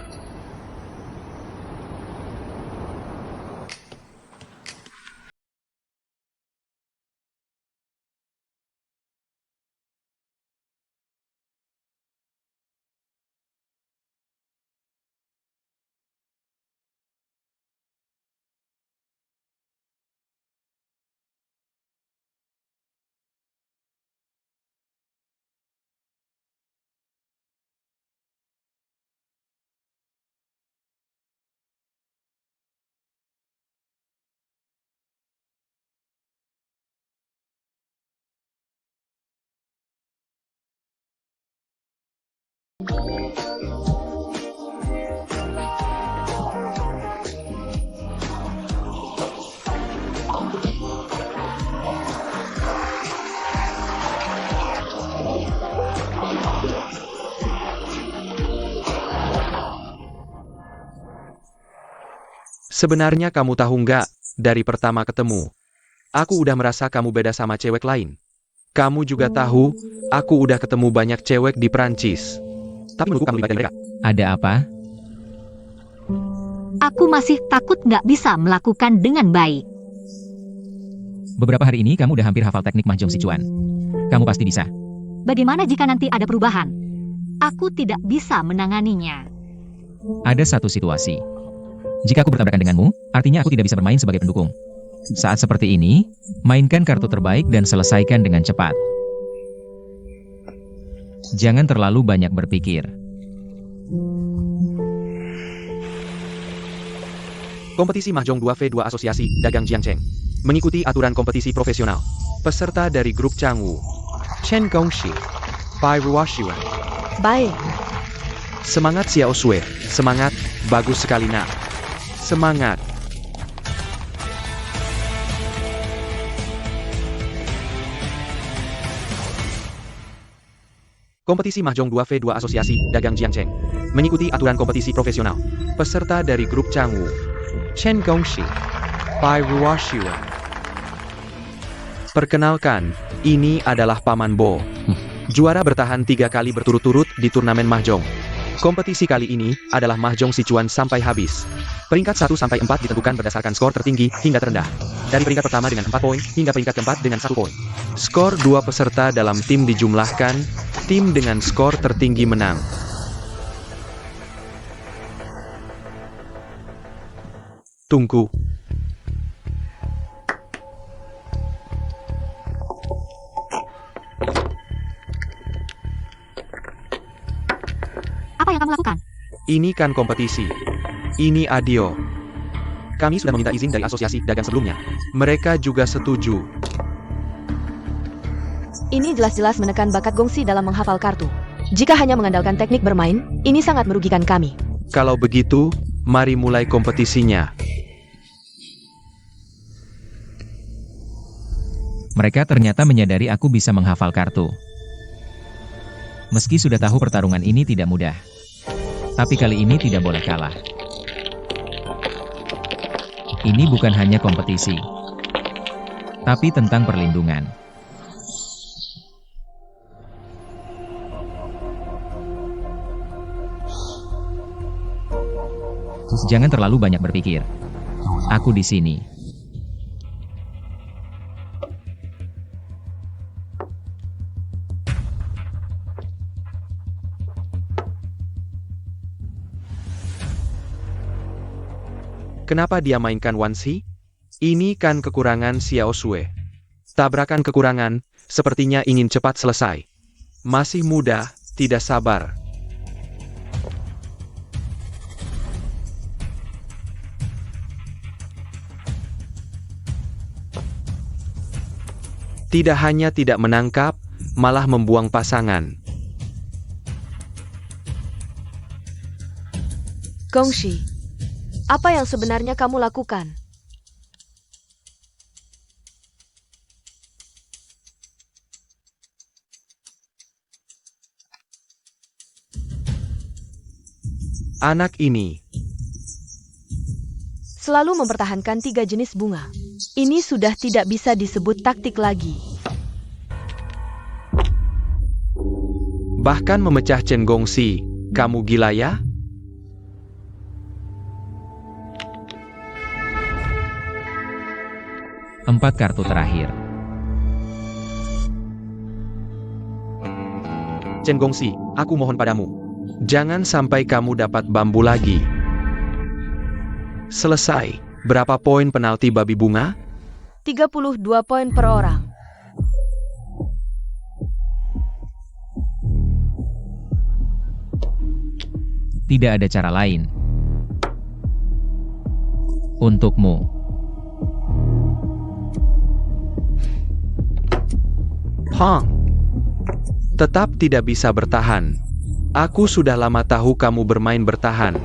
[SPEAKER 1] Sebenarnya kamu tahu nggak, dari pertama ketemu, aku udah merasa kamu beda sama cewek lain. Kamu juga tahu, aku udah ketemu banyak cewek di Prancis. Tapi menurutku kamu lebih baik dari mereka.
[SPEAKER 2] Ada apa?
[SPEAKER 4] Aku masih takut nggak bisa melakukan dengan baik.
[SPEAKER 2] Beberapa hari ini kamu udah hampir hafal teknik Mahjong Sichuan. Kamu pasti bisa.
[SPEAKER 4] Bagaimana jika nanti ada perubahan? Aku tidak bisa menanganinya.
[SPEAKER 2] Ada satu situasi. Jika aku bertabrakan denganmu, artinya aku tidak bisa bermain sebagai pendukung. Saat seperti ini, mainkan kartu terbaik dan selesaikan dengan cepat. Jangan terlalu banyak berpikir.
[SPEAKER 1] Kompetisi Mahjong 2v2 Asosiasi Dagang Jiangcheng. Mengikuti aturan kompetisi profesional. Peserta dari grup Changwu, Chen Gongxi, Bai Ruoshuan.
[SPEAKER 3] Baik.
[SPEAKER 1] Semangat Xiao Sui, semangat, bagus sekali nak. Semangat. Kompetisi Mahjong 2v2 Asosiasi Dagang Jiangcheng. Mengikuti aturan kompetisi profesional. Peserta dari grup Changwu, Chen Gongxi, Bai Ruoshuan. Perkenalkan, ini adalah Paman Bo. Juara bertahan 3 kali berturut-turut di turnamen Mahjong. Kompetisi kali ini adalah Mahjong Sichuan sampai habis. Peringkat 1-4 ditentukan berdasarkan skor tertinggi hingga terendah. Dari peringkat pertama dengan 4 poin hingga peringkat keempat dengan 1 poin. Skor 2 peserta dalam tim dijumlahkan, tim dengan skor tertinggi menang. Tunggu.
[SPEAKER 4] Apa yang kamu lakukan?
[SPEAKER 1] Ini kan kompetisi. Ini adio. Kami sudah meminta izin dari asosiasi dagang sebelumnya. Mereka juga setuju.
[SPEAKER 3] Ini jelas-jelas menekan bakat Gongsi dalam menghafal kartu. Jika hanya mengandalkan teknik bermain, ini sangat merugikan kami.
[SPEAKER 1] Kalau begitu, mari mulai kompetisinya.
[SPEAKER 2] Mereka ternyata menyadari aku bisa menghafal kartu. Meski sudah tahu pertarungan ini tidak mudah. Tapi kali ini tidak boleh kalah. Ini bukan hanya kompetisi, tapi tentang perlindungan. Jangan terlalu banyak berpikir. Aku di sini.
[SPEAKER 1] Kenapa dia mainkan Wansi? Ini kan kekurangan Xiao Sui. Tabrakan kekurangan, sepertinya ingin cepat selesai. Masih muda, tidak sabar. Tidak hanya tidak menangkap, malah membuang pasangan.
[SPEAKER 3] Gongxi, apa yang sebenarnya kamu lakukan?
[SPEAKER 1] Anak ini
[SPEAKER 3] Selalu mempertahankan 3 jenis bunga. Ini sudah tidak bisa disebut taktik lagi.
[SPEAKER 1] bahkan memecah Chen Gongxi. Kamu gila ya?
[SPEAKER 2] Empat kartu terakhir.
[SPEAKER 1] Chen Gongxi, aku mohon padamu. Jangan sampai kamu dapat bambu lagi. Selesai. Berapa poin penalti babi bunga?
[SPEAKER 3] 32 poin per orang.
[SPEAKER 2] Tidak ada cara lain. Untukmu.
[SPEAKER 1] Hang. Tetap tidak bisa bertahan. Aku sudah lama tahu kamu bermain bertahan.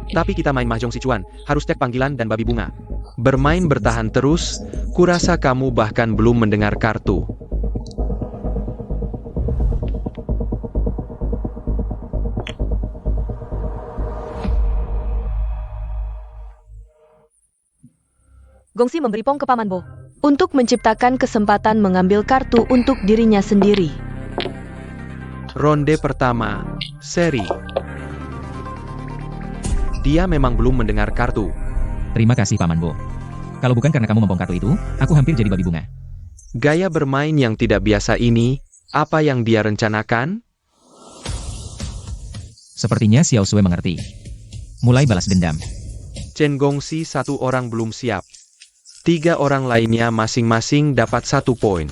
[SPEAKER 1] Tapi kita main Mahjong Sichuan, harus cek panggilan dan babi bunga. Bermain bertahan terus, kurasa kamu bahkan belum mendengar kartu.
[SPEAKER 3] Gongxi memberi pong ke Paman Bo untuk menciptakan kesempatan mengambil kartu untuk dirinya sendiri.
[SPEAKER 1] Ronde pertama, seri. Dia memang belum mendengar kartu.
[SPEAKER 2] Terima kasih Paman Bo. Kalau bukan karena kamu membong kartu itu, aku hampir jadi babi bunga.
[SPEAKER 1] Gaya bermain yang tidak biasa ini, apa yang dia rencanakan?
[SPEAKER 2] Sepertinya Xiao Sui mengerti. Mulai balas dendam.
[SPEAKER 1] Chen Gongxi satu orang belum siap. 3 orang lainnya masing-masing dapat 1 poin.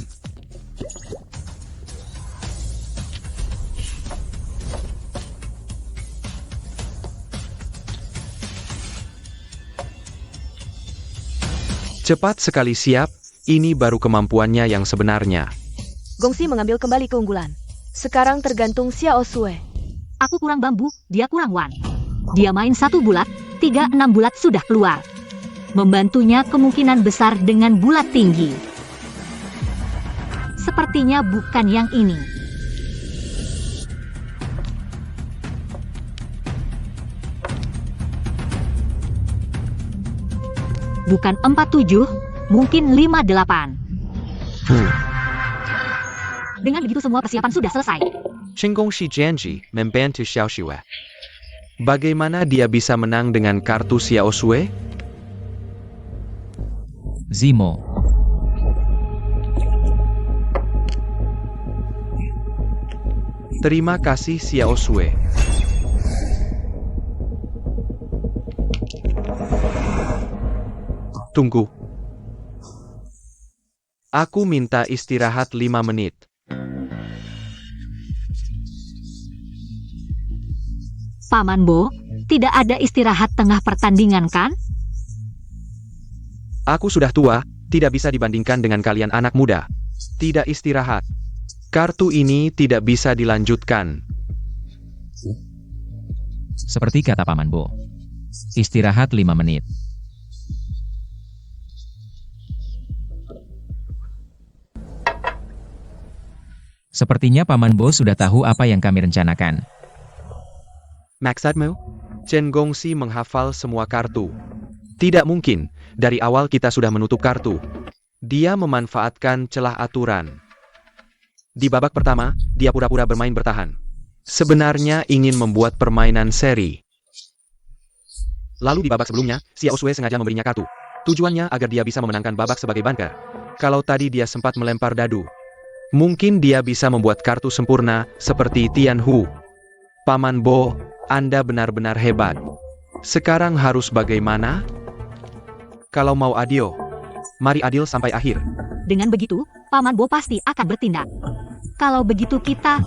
[SPEAKER 1] Cepat sekali siap, ini baru kemampuannya yang sebenarnya.
[SPEAKER 3] Gongxi mengambil kembali keunggulan. Sekarang tergantung Xiao Sui.
[SPEAKER 4] Aku kurang bambu, dia kurang wan. Dia main 1 bulat, 3-6 bulat sudah keluar. Membantunya kemungkinan besar dengan bulat tinggi. Sepertinya bukan yang ini. Bukan 47, mungkin 58. Dengan begitu semua persiapan sudah selesai.
[SPEAKER 1] Chen Gongxi Jianji membantu Xiao Sui. Bagaimana dia bisa menang dengan kartu Xiao Sui?
[SPEAKER 2] Zimo.
[SPEAKER 1] Terima kasih Xiao Sui. Tunggu. Aku minta istirahat 5 menit.
[SPEAKER 4] Paman Bo, tidak ada istirahat tengah pertandingan kan?
[SPEAKER 1] Aku sudah tua, Tidak bisa dibandingkan dengan kalian anak muda. Tidak istirahat. Kartu ini tidak bisa dilanjutkan.
[SPEAKER 2] Seperti kata Paman Bo. Istirahat 5 menit. Sepertinya Paman Bo sudah tahu apa yang kami rencanakan.
[SPEAKER 1] Maksudmu? Chen Gongxi menghafal semua kartu. Tidak mungkin, dari awal kita sudah menutup kartu. Dia memanfaatkan celah aturan. Di babak pertama, dia pura-pura bermain bertahan. Sebenarnya ingin membuat permainan seri. Lalu di babak sebelumnya, Xiao Sui sengaja memberinya kartu. Tujuannya agar dia bisa memenangkan babak sebagai banker. Kalau tadi dia sempat melempar dadu, mungkin dia bisa membuat kartu sempurna seperti Tian Hu. Paman Bo, Anda benar-benar hebat. Sekarang harus bagaimana? Kalau mau adil, mari adil sampai akhir.
[SPEAKER 4] Dengan begitu, Paman Bo pasti akan bertindak. Kalau begitu kita...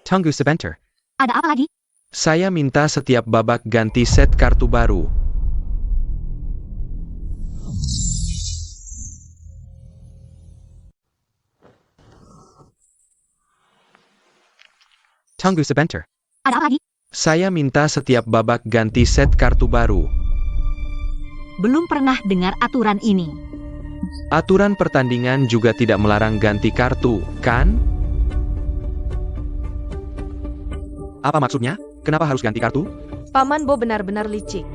[SPEAKER 1] Tunggu sebentar.
[SPEAKER 4] Ada apa lagi?
[SPEAKER 1] Saya minta setiap babak ganti set kartu baru. Tunggu sebentar.
[SPEAKER 4] Ada apa lagi?
[SPEAKER 1] Saya minta setiap babak ganti set kartu baru.
[SPEAKER 4] Belum pernah dengar aturan ini.
[SPEAKER 1] Aturan pertandingan juga tidak melarang ganti kartu, kan? Apa maksudnya? Kenapa harus ganti kartu?
[SPEAKER 3] Paman Bo benar-benar licik.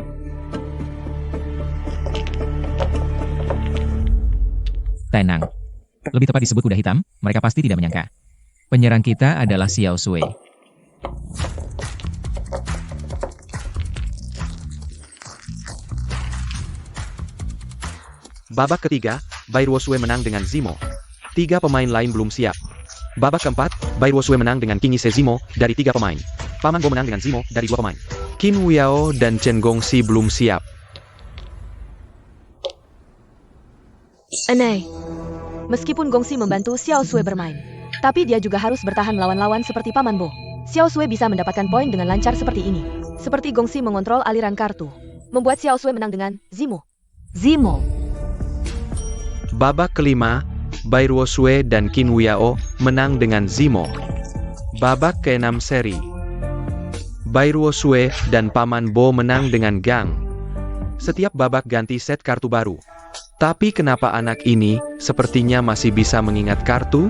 [SPEAKER 2] Tenang. Lebih tepat disebut kuda hitam, mereka pasti tidak menyangka. Penyerang kita adalah Xiao Sui.
[SPEAKER 1] Babak ketiga, Bai Ruosue menang dengan Zimo. 3 pemain lain belum siap. Babak keempat, Bai Ruosue menang dengan King Ise Zimo dari 3 pemain. Paman Bo menang dengan Zimo dari 2 pemain. Qin Wiao dan Chen Gongxi belum siap.
[SPEAKER 3] Aneh. Meskipun Gongxi membantu Xiao Sui bermain, tapi dia juga harus bertahan lawan-lawan seperti Paman Bo. Xiao Sui bisa mendapatkan poin dengan lancar seperti ini. Seperti Gongxi mengontrol aliran kartu, membuat Xiao Sui menang dengan Zimo.
[SPEAKER 4] Zimo.
[SPEAKER 1] Babak kelima, Bai Ruosue dan Qin Wiao menang dengan Zimo. Babak ke-6 seri, Bai Ruosue dan Paman Bo menang dengan Gang. Setiap babak ganti set kartu baru. Tapi kenapa anak ini sepertinya masih bisa mengingat kartu?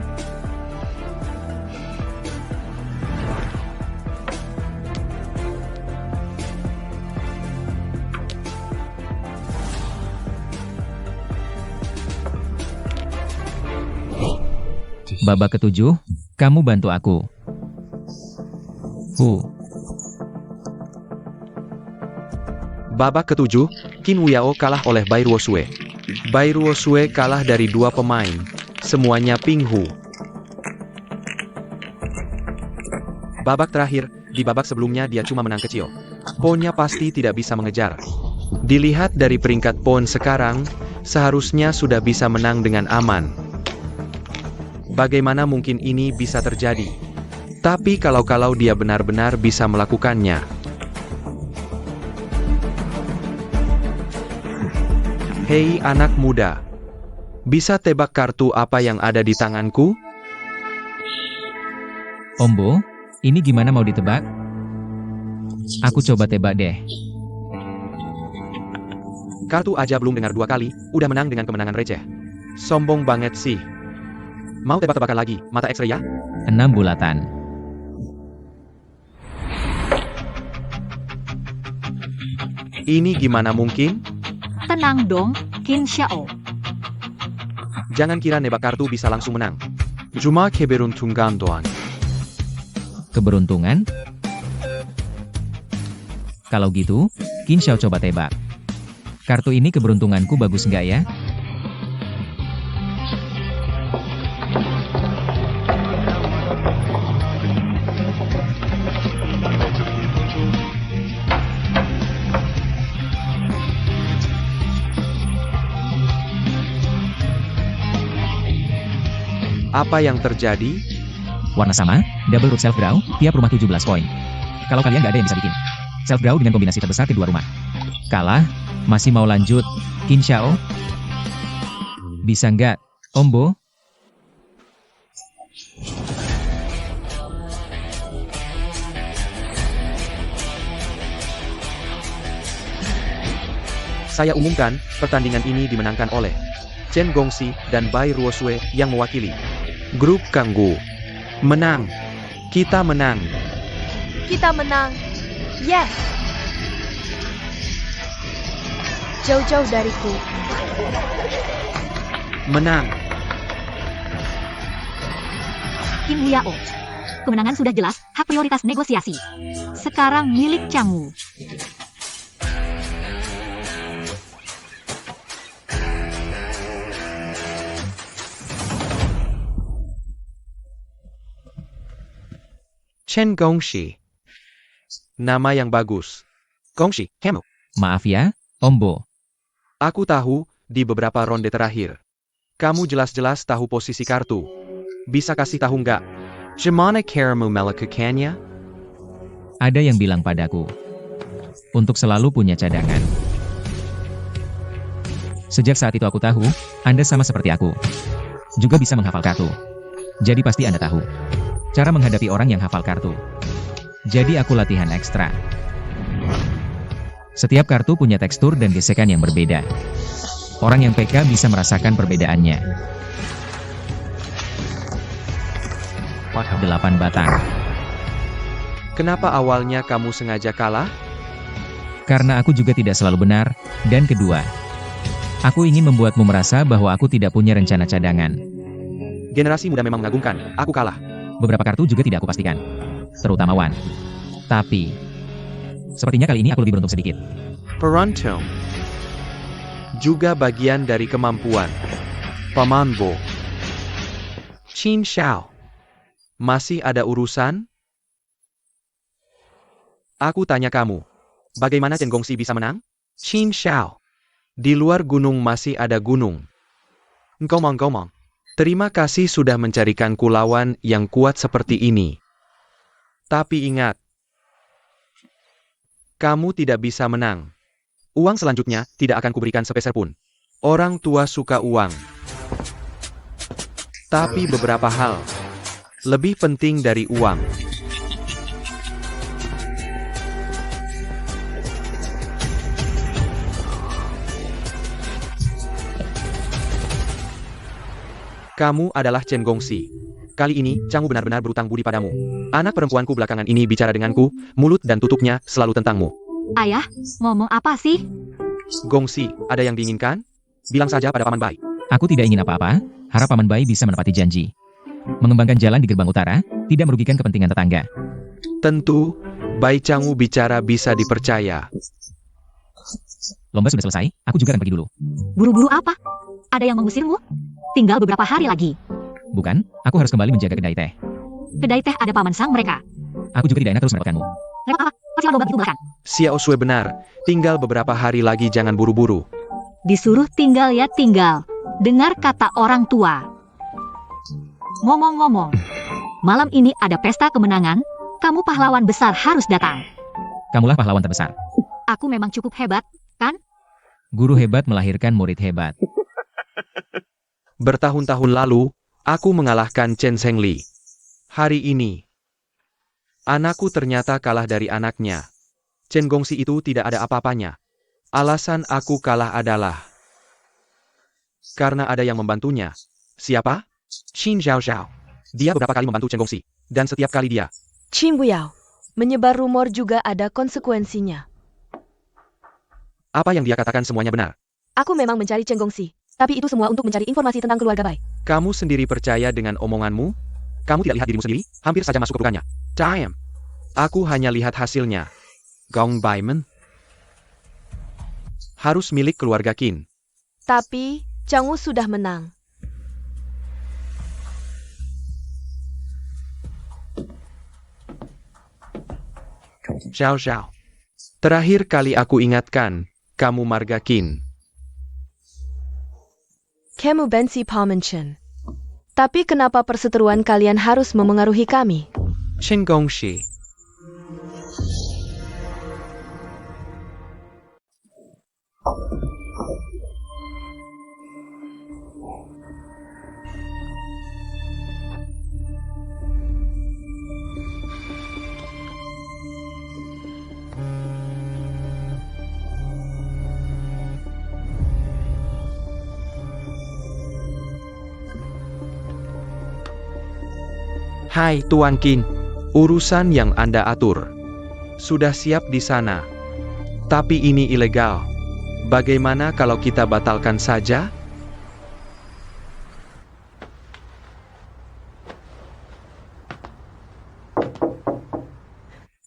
[SPEAKER 2] Babak ke-7, kamu bantu aku.
[SPEAKER 1] Babak ke-7, Qin Wiao kalah oleh Bai Ruosue. Bai Ruosue kalah dari 2 pemain, semuanya Ping Hu. Babak terakhir, di babak sebelumnya dia cuma menang kecil. Ponnya pasti tidak bisa mengejar. Dilihat dari peringkat pon sekarang, seharusnya sudah bisa menang dengan aman. Bagaimana mungkin ini bisa terjadi? Tapi kalau dia benar-benar bisa melakukannya. Hei anak muda, bisa tebak kartu apa yang ada di tanganku?
[SPEAKER 2] Om Bo, ini gimana mau ditebak? Aku coba tebak deh.
[SPEAKER 1] Kartu aja belum dengar 2 kali, udah menang dengan kemenangan receh. Sombong banget sih. Mau tebak-tebakan lagi, mata X-ray ya?
[SPEAKER 2] 6 bulatan.
[SPEAKER 1] Ini gimana mungkin?
[SPEAKER 4] Tenang dong, Qin Xiao.
[SPEAKER 1] Jangan kira nebak kartu bisa langsung menang. Cuma keberuntungan doang.
[SPEAKER 2] Keberuntungan? Kalau gitu, Qin Xiao coba tebak. Kartu ini keberuntunganku bagus nggak ya?
[SPEAKER 1] Apa yang terjadi?
[SPEAKER 2] Warna sama, double root self draw, tiap rumah 17 poin. Kalau kalian nggak ada yang bisa bikin self draw dengan kombinasi terbesar kedua rumah. Kalah, masih mau lanjut, Qin Xiao? Bisa nggak, Ombo?
[SPEAKER 1] Saya umumkan, pertandingan ini dimenangkan oleh Chen Gongxi dan Bai Ruosue yang mewakili grup Kanggu. Menang. Kita menang.
[SPEAKER 3] Kita menang. Yes. Jauh-jauh dariku.
[SPEAKER 1] Menang.
[SPEAKER 4] Kim Liao. Kemenangan sudah jelas, hak prioritas negosiasi. Sekarang milik Changwu.
[SPEAKER 1] Chen Gongxi. Nama yang bagus. Gongxi, kamu.
[SPEAKER 2] Maaf ya, Ombo.
[SPEAKER 1] Aku tahu, di beberapa ronde terakhir. Kamu jelas-jelas tahu posisi kartu. Bisa kasih tahu nggak? Gimana caramu melakukannya?
[SPEAKER 2] Ada yang bilang padaku untuk selalu punya cadangan. Sejak saat itu aku tahu, Anda sama seperti aku. Juga bisa menghafal kartu. Jadi pasti Anda tahu cara menghadapi orang yang hafal kartu. Jadi aku latihan ekstra. Setiap kartu punya tekstur dan gesekan yang berbeda. Orang yang PK bisa merasakan perbedaannya. 8 batang.
[SPEAKER 1] Kenapa awalnya kamu sengaja kalah?
[SPEAKER 2] Karena aku juga tidak selalu benar, dan kedua, aku ingin membuatmu merasa bahwa aku tidak punya rencana cadangan.
[SPEAKER 1] Generasi muda memang mengagumkan, aku kalah.
[SPEAKER 2] Beberapa kartu juga tidak aku pastikan, terutama Wan. Tapi, sepertinya kali ini aku lebih beruntung sedikit.
[SPEAKER 1] Beruntung. Juga bagian dari kemampuan. Paman Bo. Qin Xiao. Masih ada urusan? Aku tanya kamu. Bagaimana Chen Gongxi bisa menang? Qin Xiao. Di luar gunung masih ada gunung. Ngomong-ngomong. Terima kasih sudah mencarikanku lawan yang kuat seperti ini. Tapi ingat. Kamu tidak bisa menang. Uang selanjutnya tidak akan kuberikan sepeser pun. Orang tua suka uang. Tapi beberapa hal lebih penting dari uang. Kamu adalah Chen Gongxi. Kali ini, Changwu benar-benar berutang budi padamu. Anak perempuanku belakangan ini bicara denganku, mulut dan tutupnya selalu tentangmu.
[SPEAKER 4] Ayah, ngomong apa sih?
[SPEAKER 1] Gongxi, ada yang diinginkan? Bilang saja pada Paman Bai.
[SPEAKER 2] Aku tidak ingin apa-apa, harap Paman Bai bisa menepati janji. Mengembangkan jalan di gerbang utara, tidak merugikan kepentingan tetangga.
[SPEAKER 1] Tentu, Bai Changwu bicara bisa dipercaya.
[SPEAKER 2] Lomba sudah selesai, aku juga akan pergi dulu.
[SPEAKER 4] Buru-buru apa? Ada yang mengusirmu? Tinggal beberapa hari lagi.
[SPEAKER 2] Bukan, aku harus kembali menjaga kedai teh.
[SPEAKER 4] Kedai teh ada paman sang mereka.
[SPEAKER 2] Aku juga tidak enak terus merepotkanmu.
[SPEAKER 4] Repot apa? Kecil domba begitu bahkan.
[SPEAKER 1] Xiao Sui benar, tinggal beberapa hari lagi jangan buru-buru.
[SPEAKER 4] Disuruh tinggal ya tinggal. Dengar kata orang tua. Ngomong-ngomong, malam ini ada pesta kemenangan, kamu pahlawan besar harus datang.
[SPEAKER 2] Kamulah pahlawan terbesar.
[SPEAKER 4] Aku memang cukup hebat, kan?
[SPEAKER 2] Guru hebat melahirkan murid hebat.
[SPEAKER 1] Bertahun-tahun lalu, aku mengalahkan Chen Zhengli. Hari ini, anakku ternyata kalah dari anaknya. Chen Gongxi itu tidak ada apa-apanya. Alasan aku kalah adalah karena ada yang membantunya. Siapa? Qin Xiao. Dia beberapa kali membantu Chen Gongxi, dan setiap kali dia
[SPEAKER 3] Qin Buyao. Menyebar rumor juga ada konsekuensinya.
[SPEAKER 1] apa yang dia katakan semuanya benar.
[SPEAKER 3] Aku memang mencari Chen Gongxi. Tapi itu semua untuk mencari informasi tentang keluarga Bai.
[SPEAKER 1] Kamu sendiri percaya dengan omonganmu? Kamu tidak lihat dirimu sendiri? Hampir saja masuk ke lukanya. Time. Aku hanya lihat hasilnya. Gong Baiman harus milik keluarga Qin.
[SPEAKER 3] Tapi, Changwu sudah menang.
[SPEAKER 1] Xiao. Terakhir kali aku ingatkan, kamu marga Qin.
[SPEAKER 3] Kamu benci Paman Chen. Tapi kenapa perseteruan kalian harus memengaruhi kami?
[SPEAKER 1] Chen Gongxi. Hai Tuan Qin, urusan yang Anda atur sudah siap di sana. Tapi ini ilegal. Bagaimana kalau kita batalkan saja?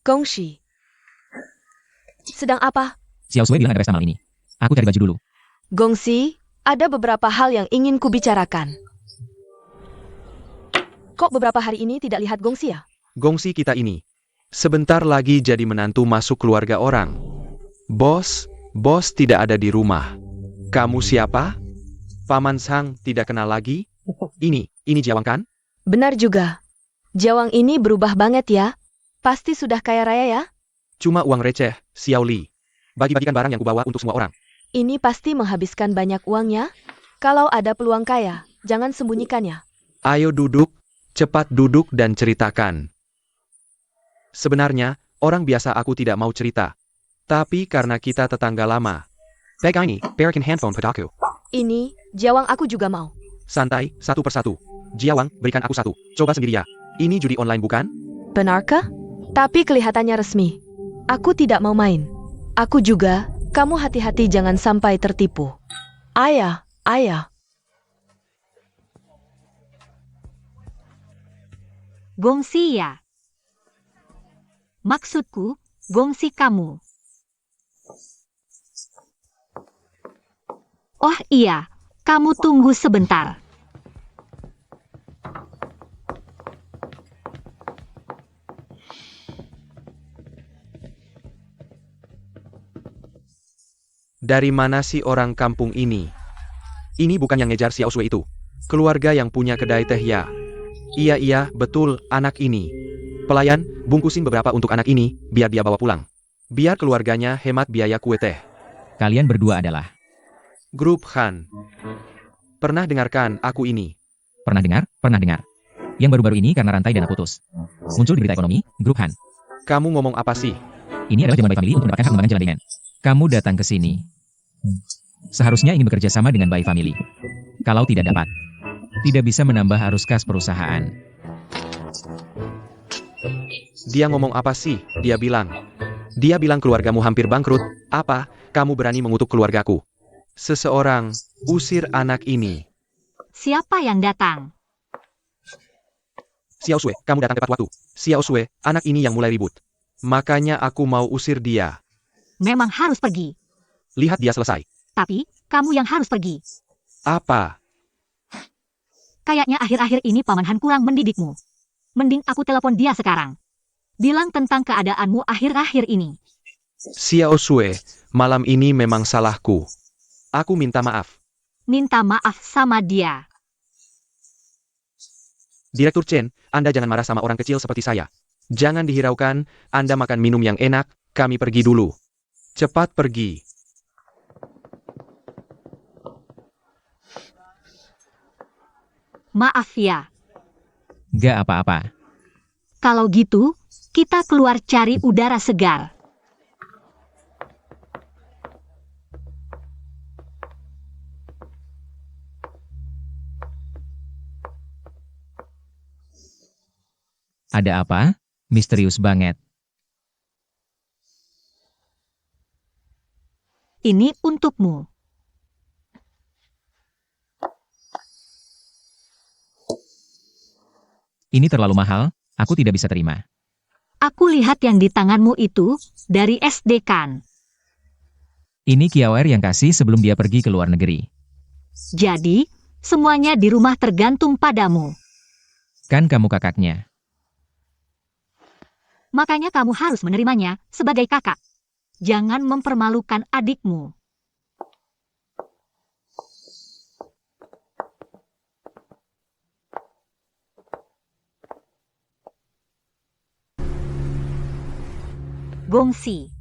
[SPEAKER 3] Gongxi. Sedang apa?
[SPEAKER 2] Xiao Sui bilang ada pesta malam ini. Aku cari baju dulu.
[SPEAKER 3] Gongxi, ada beberapa hal yang ingin kubicarakan. Kok beberapa hari ini tidak lihat Gongxi ya?
[SPEAKER 1] Gongsi kita ini sebentar lagi jadi menantu masuk keluarga orang. Bos tidak ada di rumah. Kamu siapa? Paman Sang tidak kenal lagi? Ini Jiawang kan?
[SPEAKER 3] Benar juga. Jiawang ini berubah banget ya. Pasti sudah kaya raya ya?
[SPEAKER 1] Cuma uang receh, Xiao Li. Bagi-bagikan barang yang kubawa untuk semua orang.
[SPEAKER 3] Ini pasti menghabiskan banyak uangnya. Kalau ada peluang kaya, jangan sembunyikannya.
[SPEAKER 1] Ayo duduk, cepat duduk dan ceritakan. Sebenarnya, orang biasa aku tidak mau cerita. Tapi karena kita tetangga lama. Pegang ini, berikan handphone padaku.
[SPEAKER 3] Ini, Jiawang aku juga mau.
[SPEAKER 1] Santai, satu persatu. Jiawang, berikan aku satu. Coba sendiri ya. Ini judi online bukan?
[SPEAKER 3] Benarkah? Tapi kelihatannya resmi. Aku tidak mau main. Aku juga, kamu hati-hati jangan sampai tertipu. Ayah.
[SPEAKER 4] Gongsi ya. Maksudku, gongsi kamu. Oh iya, kamu tunggu sebentar.
[SPEAKER 1] Dari mana sih orang kampung ini? Ini bukan yang ngejar Xiao Sui itu. Keluarga yang punya kedai teh ya. Iya, betul, anak ini. Pelayan, bungkusin beberapa untuk anak ini, biar dia bawa pulang. Biar keluarganya hemat biaya kue teh.
[SPEAKER 2] Kalian berdua adalah.
[SPEAKER 1] Grup Han. Pernah dengarkan aku ini?
[SPEAKER 2] Pernah dengar? Yang baru-baru ini karena rantai dana putus. Muncul di berita ekonomi, grup Han.
[SPEAKER 1] Kamu ngomong apa sih?
[SPEAKER 2] Ini adalah jaman By Family untuk mendapatkan hak pengembangan jalan Bayman. Kamu datang ke sini. Seharusnya ingin bekerja sama dengan By Family. Kalau tidak dapat, tidak bisa menambah arus kas perusahaan.
[SPEAKER 1] Dia ngomong apa sih? Dia bilang keluargamu hampir bangkrut. Apa? Kamu berani mengutuk keluargaku? Seseorang usir anak ini.
[SPEAKER 4] Siapa yang datang?
[SPEAKER 1] Xiao Sui, kamu datang tepat waktu. Xiao Sui, anak ini yang mulai ribut. Makanya aku mau usir dia.
[SPEAKER 4] Memang harus pergi.
[SPEAKER 1] Lihat dia selesai.
[SPEAKER 4] Tapi, kamu yang harus pergi.
[SPEAKER 1] Apa?
[SPEAKER 4] Kayaknya akhir-akhir ini Paman Han kurang mendidikmu. Mending aku telepon dia sekarang. Bilang tentang keadaanmu akhir-akhir ini.
[SPEAKER 1] Xiao Sui, malam ini memang salahku. Aku minta maaf.
[SPEAKER 4] Minta maaf sama dia.
[SPEAKER 1] Direktur Chen, Anda jangan marah sama orang kecil seperti saya. Jangan dihiraukan, Anda makan minum yang enak, kami pergi dulu. Cepat pergi.
[SPEAKER 4] Maaf ya.
[SPEAKER 2] Gak apa-apa.
[SPEAKER 4] Kalau gitu, kita keluar cari udara segar.
[SPEAKER 2] Ada apa? Misterius banget.
[SPEAKER 4] Ini untukmu.
[SPEAKER 2] Ini terlalu mahal, aku tidak bisa terima.
[SPEAKER 4] Aku lihat yang di tanganmu itu, dari SD kan?
[SPEAKER 2] Ini Kiawer yang kasih sebelum dia pergi ke luar negeri.
[SPEAKER 4] Jadi, semuanya di rumah tergantung padamu.
[SPEAKER 2] Kan kamu kakaknya.
[SPEAKER 4] Makanya kamu harus menerimanya sebagai kakak. Jangan mempermalukan adikmu. Gongsi.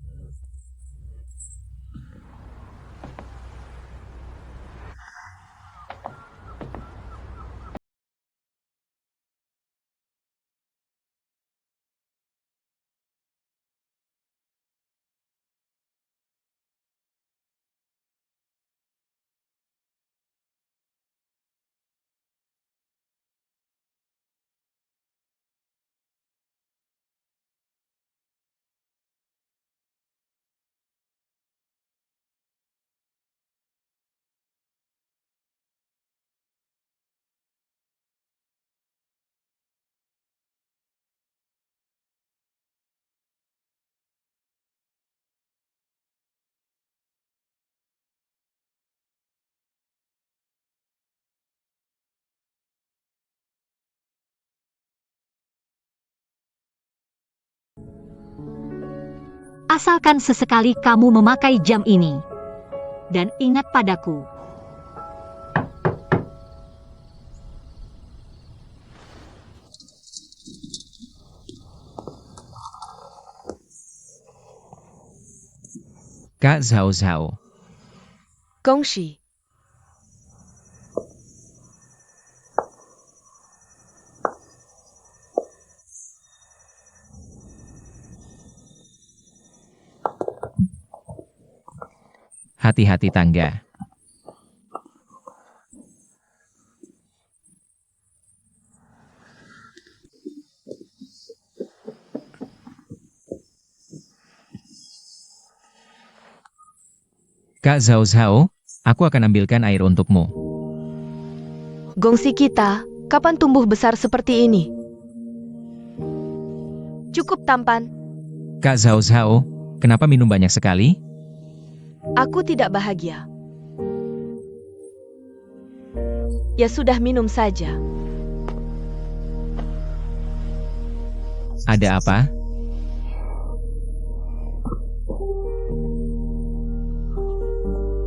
[SPEAKER 4] Asalkan sesekali kamu memakai jam ini. Dan ingat padaku.
[SPEAKER 2] Kak Zhao Zhao.
[SPEAKER 3] Gongxi.
[SPEAKER 2] Hati-hati tangga. Kak Zhao Zhao, aku akan ambilkan air untukmu.
[SPEAKER 3] Gongsi kita, kapan tumbuh besar seperti ini? Cukup tampan.
[SPEAKER 2] Kak Zhao Zhao, kenapa minum banyak sekali?
[SPEAKER 3] Aku tidak bahagia. Ya sudah, minum saja.
[SPEAKER 2] Ada apa?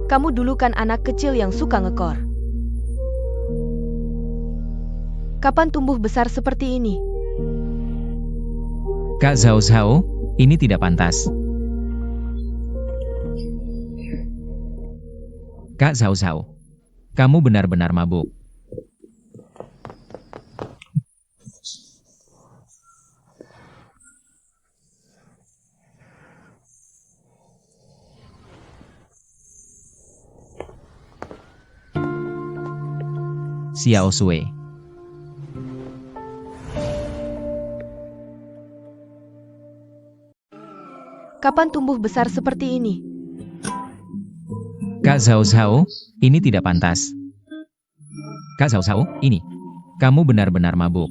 [SPEAKER 3] Kamu dulu kan anak kecil yang suka ngekor. Kapan tumbuh besar seperti ini?
[SPEAKER 2] Kak Zhao Zhao, ini tidak pantas. Kak Zhao Zhao, kamu benar-benar mabuk. Xiao Sui.
[SPEAKER 3] Kapan tumbuh besar seperti ini?
[SPEAKER 2] Kak Zhao Zhao, ini tidak pantas. Kak Zhao Zhao, ini. Kamu benar-benar mabuk.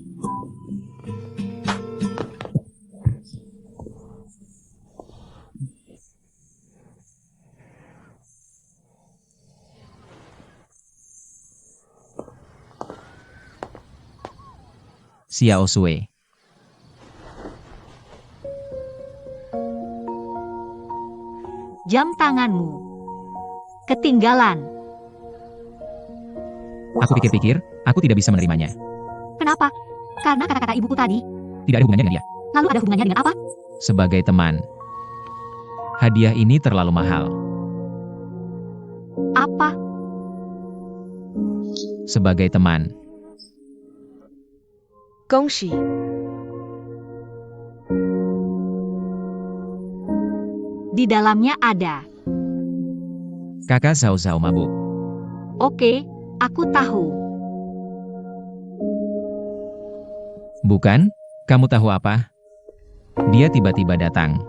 [SPEAKER 2] Xiao Sui.
[SPEAKER 4] Jam tanganmu. Ketinggalan.
[SPEAKER 2] Aku pikir-pikir, aku tidak bisa menerimanya.
[SPEAKER 4] Kenapa? Karena kata-kata ibuku tadi.
[SPEAKER 2] Tidak ada hubungannya dengan dia.
[SPEAKER 4] Lalu ada hubungannya dengan apa?
[SPEAKER 2] Sebagai teman. Hadiah ini terlalu mahal.
[SPEAKER 4] Apa?
[SPEAKER 2] Sebagai teman.
[SPEAKER 3] Gongxi.
[SPEAKER 4] Di dalamnya ada.
[SPEAKER 2] Kakak Zhao Zhao mabuk.
[SPEAKER 4] Oke, aku tahu.
[SPEAKER 2] Bukan? Kamu tahu apa? Dia tiba-tiba datang.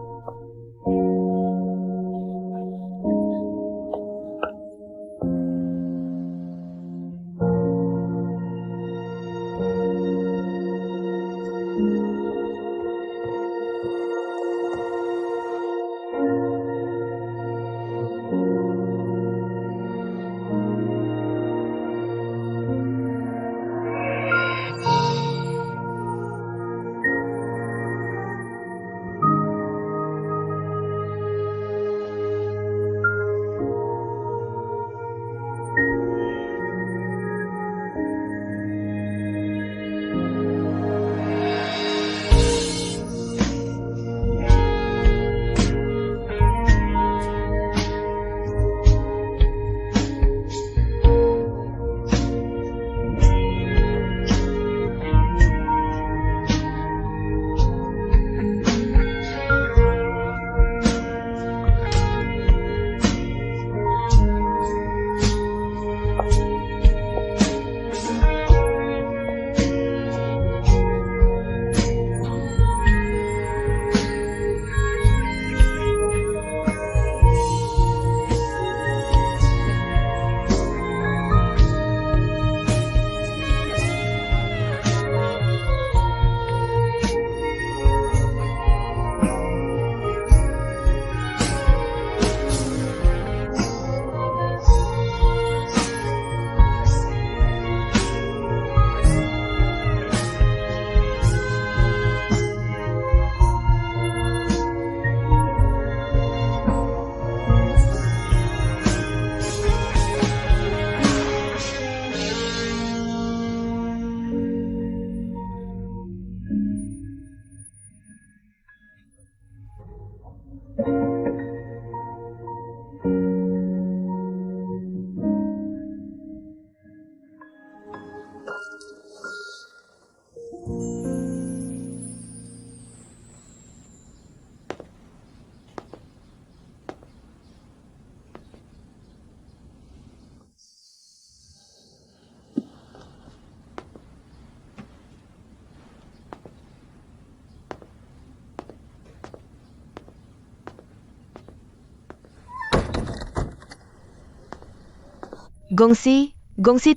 [SPEAKER 3] Gongsi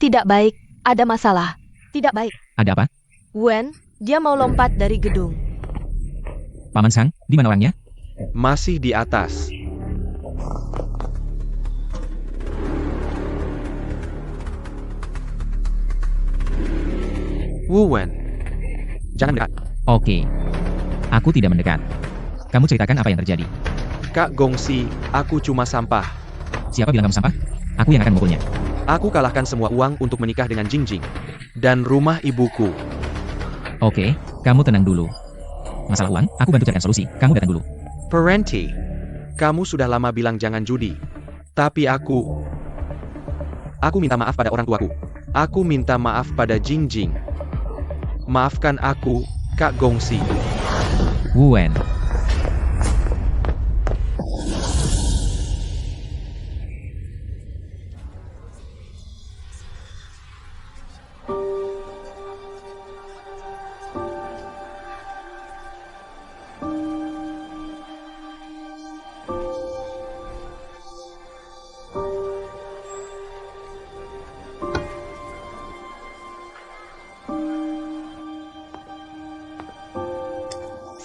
[SPEAKER 3] tidak baik, ada masalah. Tidak baik.
[SPEAKER 2] Ada apa?
[SPEAKER 3] Wen, dia mau lompat dari gedung.
[SPEAKER 2] Paman Sang, di mana orangnya?
[SPEAKER 1] Masih di atas. Wu Wen, jangan dekat.
[SPEAKER 2] Oke. Aku tidak mendekat. Kamu ceritakan apa yang terjadi.
[SPEAKER 1] Kak Gongsi, aku cuma sampah.
[SPEAKER 2] Siapa bilang kamu sampah? Aku yang akan memukulnya.
[SPEAKER 1] Aku kalahkan semua uang untuk menikah dengan Jingjing. Dan rumah ibuku.
[SPEAKER 2] Oke, kamu tenang dulu. Masalah uang, aku bantu carikan solusi. Kamu datang dulu.
[SPEAKER 1] Parenti, kamu sudah lama bilang jangan judi. Tapi aku minta maaf pada orang tuaku. Aku minta maaf pada Jingjing. Maafkan aku, Kak Gongsi.
[SPEAKER 2] Wu Wen.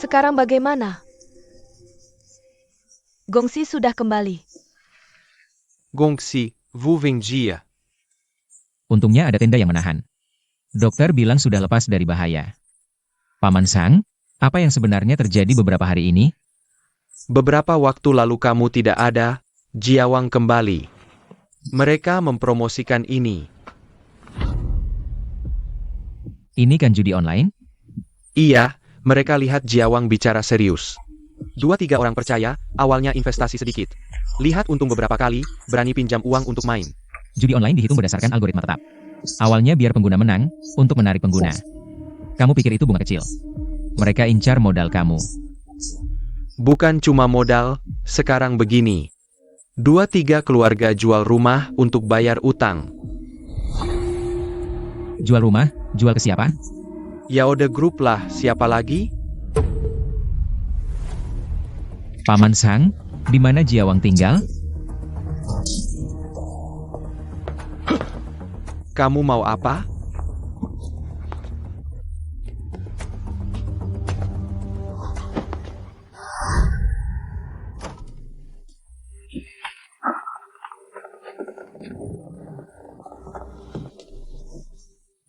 [SPEAKER 3] Sekarang bagaimana? Gongsi sudah kembali.
[SPEAKER 1] Gongsi, Wu Wingjie.
[SPEAKER 2] Untungnya ada tenda yang menahan. Dokter bilang sudah lepas dari bahaya. Paman Sang, apa yang sebenarnya terjadi beberapa hari ini?
[SPEAKER 1] Beberapa waktu lalu kamu tidak ada, Jiawang kembali. Mereka mempromosikan ini.
[SPEAKER 2] Ini kan judi online?
[SPEAKER 1] Iya, mereka lihat Jiawang bicara serius. 2-3 orang percaya, awalnya investasi sedikit. Lihat untung beberapa kali, berani pinjam uang untuk main.
[SPEAKER 2] Judi online dihitung berdasarkan algoritma tetap. Awalnya biar pengguna menang, untuk menarik pengguna. Kamu pikir itu bunga kecil? Mereka incar modal kamu.
[SPEAKER 1] Bukan cuma modal, sekarang begini. 2-3 keluarga jual rumah untuk bayar utang.
[SPEAKER 2] Jual rumah? Jual ke siapa?
[SPEAKER 1] Yaode Group lah, siapa lagi?
[SPEAKER 2] Paman Sang, di mana Jiawang tinggal?
[SPEAKER 1] Kamu mau apa?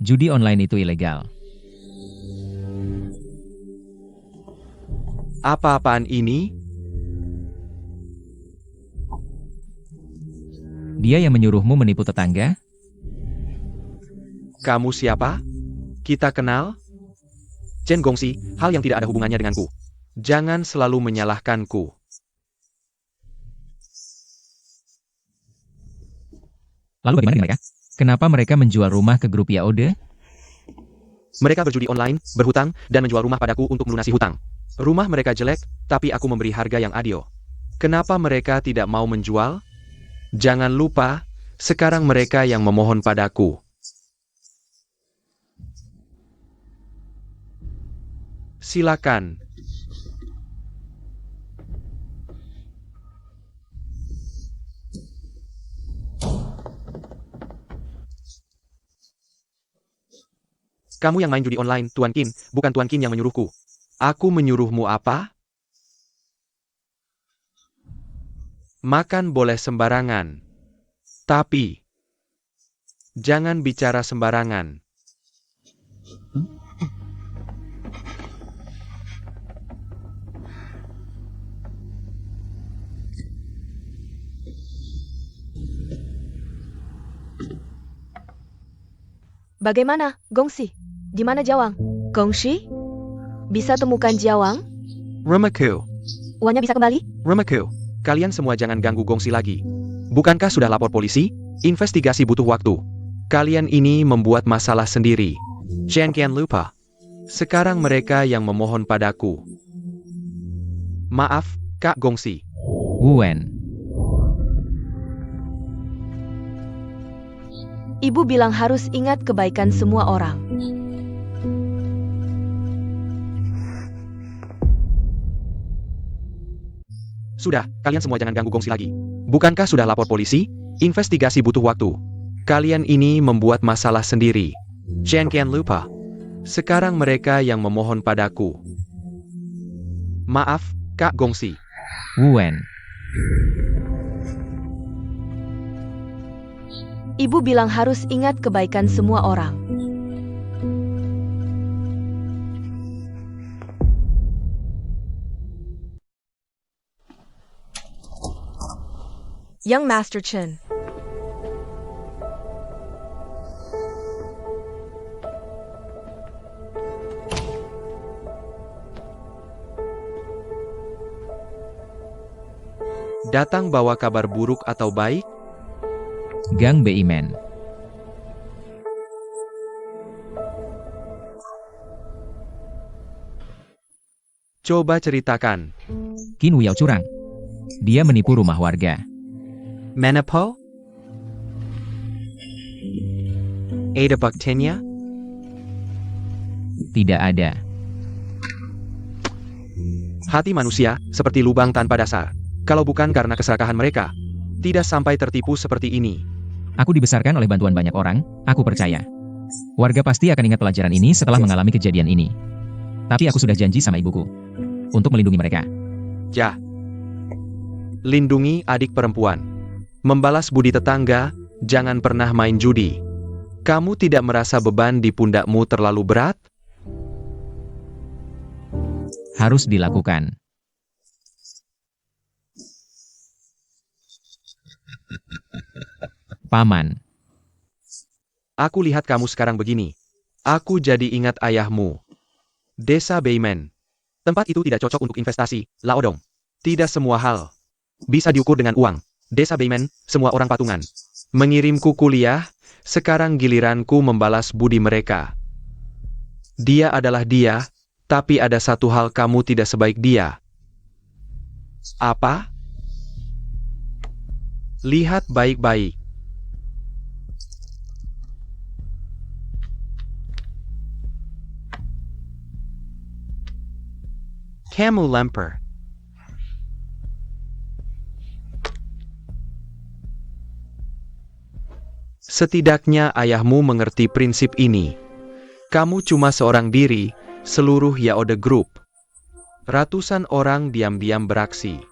[SPEAKER 2] Judi online itu ilegal.
[SPEAKER 1] Apa-apaan ini?
[SPEAKER 2] Dia yang menyuruhmu menipu tetangga?
[SPEAKER 1] Kamu siapa? Kita kenal? Chen Gongsi, hal yang tidak ada hubungannya denganku. Jangan selalu menyalahkanku.
[SPEAKER 2] Lalu bagaimana dengan mereka? Kenapa mereka menjual rumah ke grup Yaode?
[SPEAKER 1] Mereka berjudi online, berhutang, dan menjual rumah padaku untuk melunasi hutang. Rumah mereka jelek, tapi aku memberi harga yang adil. Kenapa mereka tidak mau menjual? Jangan lupa, sekarang mereka yang memohon padaku. Silakan. Kamu yang main judi online, Tuan Qin, bukan Tuan Qin yang menyuruhku. Aku menyuruhmu apa? Makan boleh sembarangan. Tapi, jangan bicara sembarangan.
[SPEAKER 3] Bagaimana, Gongsi? Di mana Jiawang? Gongsi? Bisa temukan Jiawang?
[SPEAKER 1] Remaku,
[SPEAKER 3] Uangnya bisa kembali?
[SPEAKER 1] Remaku, kalian semua jangan ganggu Gongsi lagi. Bukankah sudah lapor polisi? Investigasi butuh waktu. Kalian ini membuat masalah sendiri. Jangan lupa. Sekarang mereka yang memohon padaku. Maaf, Kak Gongsi.
[SPEAKER 2] Wu Wen.
[SPEAKER 3] Ibu bilang harus ingat kebaikan semua orang.
[SPEAKER 1] Sudah, kalian semua jangan ganggu Gongsi lagi. Bukankah sudah lapor polisi? Investigasi butuh waktu. Kalian ini membuat masalah sendiri. Jangan lupa. Sekarang mereka yang memohon padaku. Maaf, Kak Gongsi.
[SPEAKER 2] Wen.
[SPEAKER 3] Ibu bilang harus ingat kebaikan semua orang. Young Master Chen.
[SPEAKER 1] Datang bawa kabar buruk atau baik?
[SPEAKER 2] Gang Beimen.
[SPEAKER 1] Coba ceritakan.
[SPEAKER 2] Qin Wuyao curang. Dia menipu rumah warga.
[SPEAKER 1] Menepo? Ada buktinya?
[SPEAKER 2] Tidak ada.
[SPEAKER 1] Hati manusia, seperti lubang tanpa dasar. Kalau bukan karena keserakahan mereka, tidak sampai tertipu seperti ini.
[SPEAKER 2] Aku dibesarkan oleh bantuan banyak orang, aku percaya. Warga pasti akan ingat pelajaran ini setelah mengalami kejadian ini. Tapi aku sudah janji sama ibuku. Untuk melindungi mereka.
[SPEAKER 1] Ja. Lindungi adik perempuan. Membalas budi tetangga, jangan pernah main judi. Kamu tidak merasa beban di pundakmu terlalu berat?
[SPEAKER 2] Harus dilakukan. Paman.
[SPEAKER 1] Aku lihat kamu sekarang begini. Aku jadi ingat ayahmu. Desa Beimen. Tempat itu tidak cocok untuk investasi, Laodong. Tidak semua hal bisa diukur dengan uang. Desa Beimen, semua orang patungan. Mengirimku kuliah, sekarang giliranku membalas budi mereka. Dia adalah dia, tapi ada satu hal kamu tidak sebaik dia. Apa? Lihat baik-baik. Kamu lemper. Setidaknya ayahmu mengerti prinsip ini. Kamu cuma seorang diri, seluruh Yaode Group. Ratusan orang diam-diam beraksi.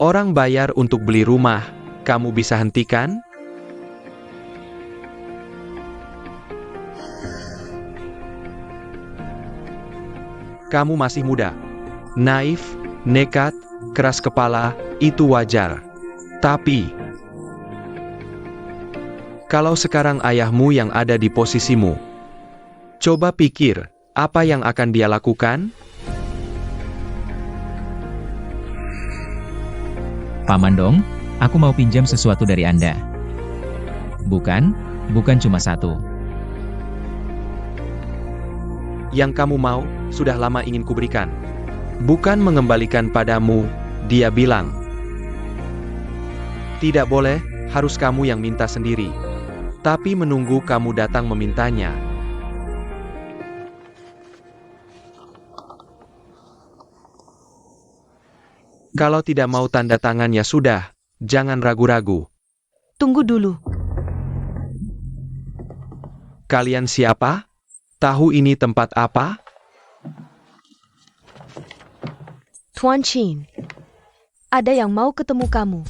[SPEAKER 1] Orang bayar untuk beli rumah, kamu bisa hentikan? Kamu masih muda. Naif, nekat, keras kepala, itu wajar. Tapi, kalau sekarang ayahmu yang ada di posisimu, coba pikir, apa yang akan dia lakukan?
[SPEAKER 2] Paman dong, aku mau pinjam sesuatu dari Anda. Bukan cuma satu.
[SPEAKER 1] Yang kamu mau, sudah lama ingin kuberikan. Bukan mengembalikan padamu, dia bilang. Tidak boleh, harus kamu yang minta sendiri. Tapi menunggu kamu datang memintanya. Kalau tidak mau tanda tangan ya sudah, jangan ragu-ragu.
[SPEAKER 3] Tunggu dulu.
[SPEAKER 1] Kalian siapa? Tahu ini tempat apa?
[SPEAKER 3] Tuan Chin. Ada yang mau ketemu kamu.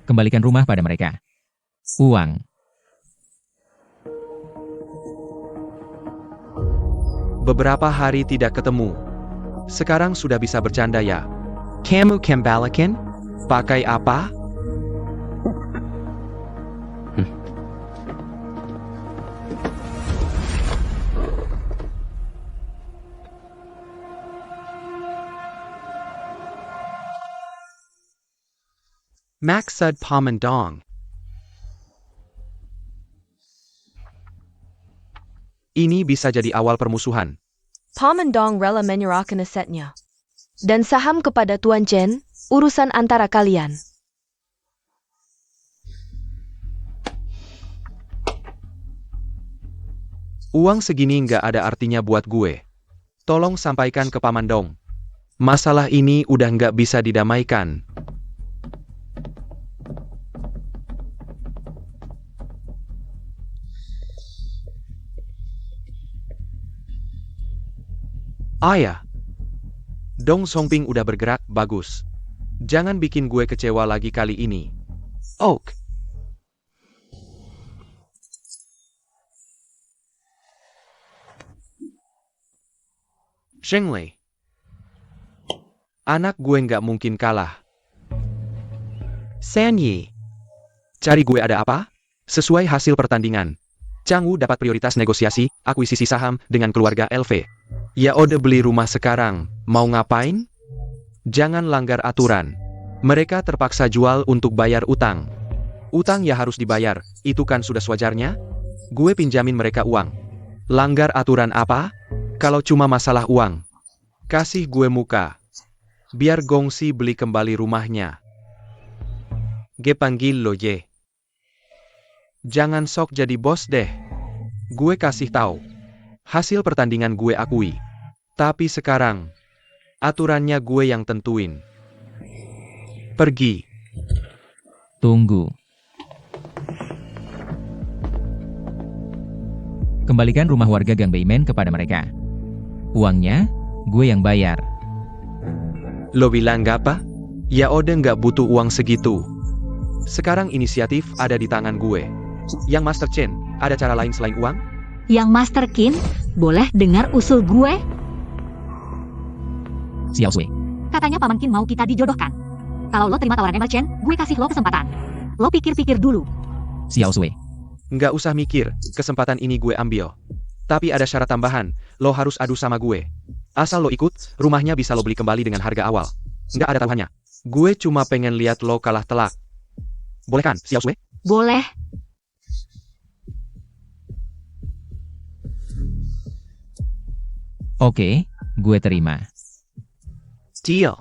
[SPEAKER 2] Kembalikan rumah pada mereka. Uang.
[SPEAKER 1] Beberapa hari tidak ketemu. Sekarang sudah bisa bercanda ya. Kamu kembalikan? Pakai apa? Maksud Pamandong. Ini bisa jadi awal permusuhan.
[SPEAKER 3] Pamandong rela menyerahkan asetnya. dan saham kepada Tuan Chen, urusan antara kalian.
[SPEAKER 1] Uang segini nggak ada artinya buat gue. Tolong sampaikan ke Paman Dong. Masalah ini udah nggak bisa didamaikan. Ayah. Dong Songping udah bergerak, bagus. Jangan bikin gue kecewa lagi kali ini. Oak. Shenglei. Anak gue nggak mungkin kalah. San Yi. Cari gue ada apa? Sesuai hasil pertandingan. Chang Wu dapat prioritas negosiasi, akuisisi saham dengan keluarga LV. Ya udah beli rumah sekarang, mau ngapain? Jangan langgar aturan. Mereka terpaksa jual untuk bayar utang. Utang ya harus dibayar, itu kan sudah sewajarnya. Gue pinjamin mereka uang. Langgar aturan apa? Kalau cuma masalah uang. Kasih gue muka. Biar Gongsi beli kembali rumahnya. Gue panggil lo Ye. Jangan sok jadi bos deh. Gue kasih tahu. Hasil pertandingan gue akui. Tapi sekarang, aturannya gue yang tentuin. Pergi.
[SPEAKER 2] Tunggu. Kembalikan rumah warga Gang Beimen kepada mereka. Uangnya, gue yang bayar.
[SPEAKER 1] Lo bilang gak apa? Ya udah nggak butuh uang segitu. Sekarang inisiatif ada di tangan gue. Yang Master Chen, ada cara lain selain uang?
[SPEAKER 4] Yang Master Qin, boleh dengar usul gue?
[SPEAKER 2] Xiao Sui.
[SPEAKER 4] Katanya Paman Qin mau kita dijodohkan. Kalau lo terima tawaran Emerald Chen, gue kasih lo kesempatan. Lo pikir-pikir dulu.
[SPEAKER 2] Xiao Sui.
[SPEAKER 1] Nggak usah mikir, kesempatan ini gue ambil. Tapi ada syarat tambahan, lo harus adu sama gue. Asal lo ikut, rumahnya bisa lo beli kembali dengan harga awal. Nggak ada taruhannya. Gue cuma pengen lihat lo kalah telak. Boleh kan, Xiao Sui?
[SPEAKER 4] Boleh.
[SPEAKER 2] Oke, gue terima.
[SPEAKER 1] Deal.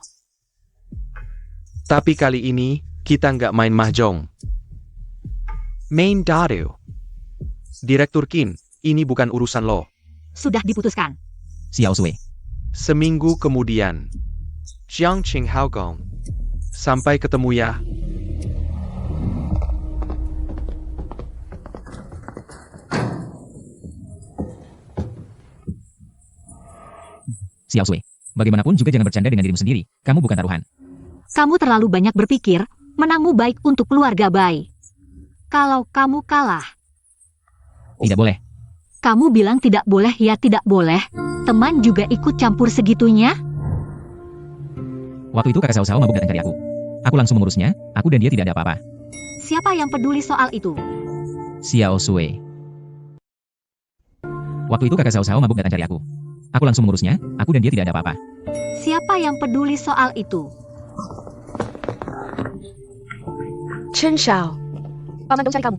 [SPEAKER 1] Tapi kali ini, kita nggak main mahjong. Main dado. Direktur Qin, ini bukan urusan lo.
[SPEAKER 4] Sudah diputuskan.
[SPEAKER 2] Xiao Sui.
[SPEAKER 1] Seminggu kemudian. Jiang Qing Haogong. Sampai ketemu ya.
[SPEAKER 2] Xiao Sui. Bagaimanapun juga jangan bercanda dengan dirimu sendiri. Kamu bukan taruhan.
[SPEAKER 4] Kamu terlalu banyak berpikir, menangmu baik untuk keluarga Bai. Kalau kamu kalah,
[SPEAKER 2] Tidak boleh.
[SPEAKER 4] kamu bilang tidak boleh ya tidak boleh. Teman juga ikut campur segitunya?
[SPEAKER 2] Waktu itu kakak Sao Sao mabuk datang cari aku. Aku langsung mengurusnya, aku dan dia tidak ada apa-apa.
[SPEAKER 4] Siapa yang peduli soal itu?
[SPEAKER 2] Xiao Sui. Waktu itu kakak Sao Sao mabuk datang cari aku. Aku langsung mengurusnya, aku dan dia tidak ada apa-apa.
[SPEAKER 4] Siapa yang peduli soal itu?
[SPEAKER 3] Chen Shao. Paman Dong cari kamu.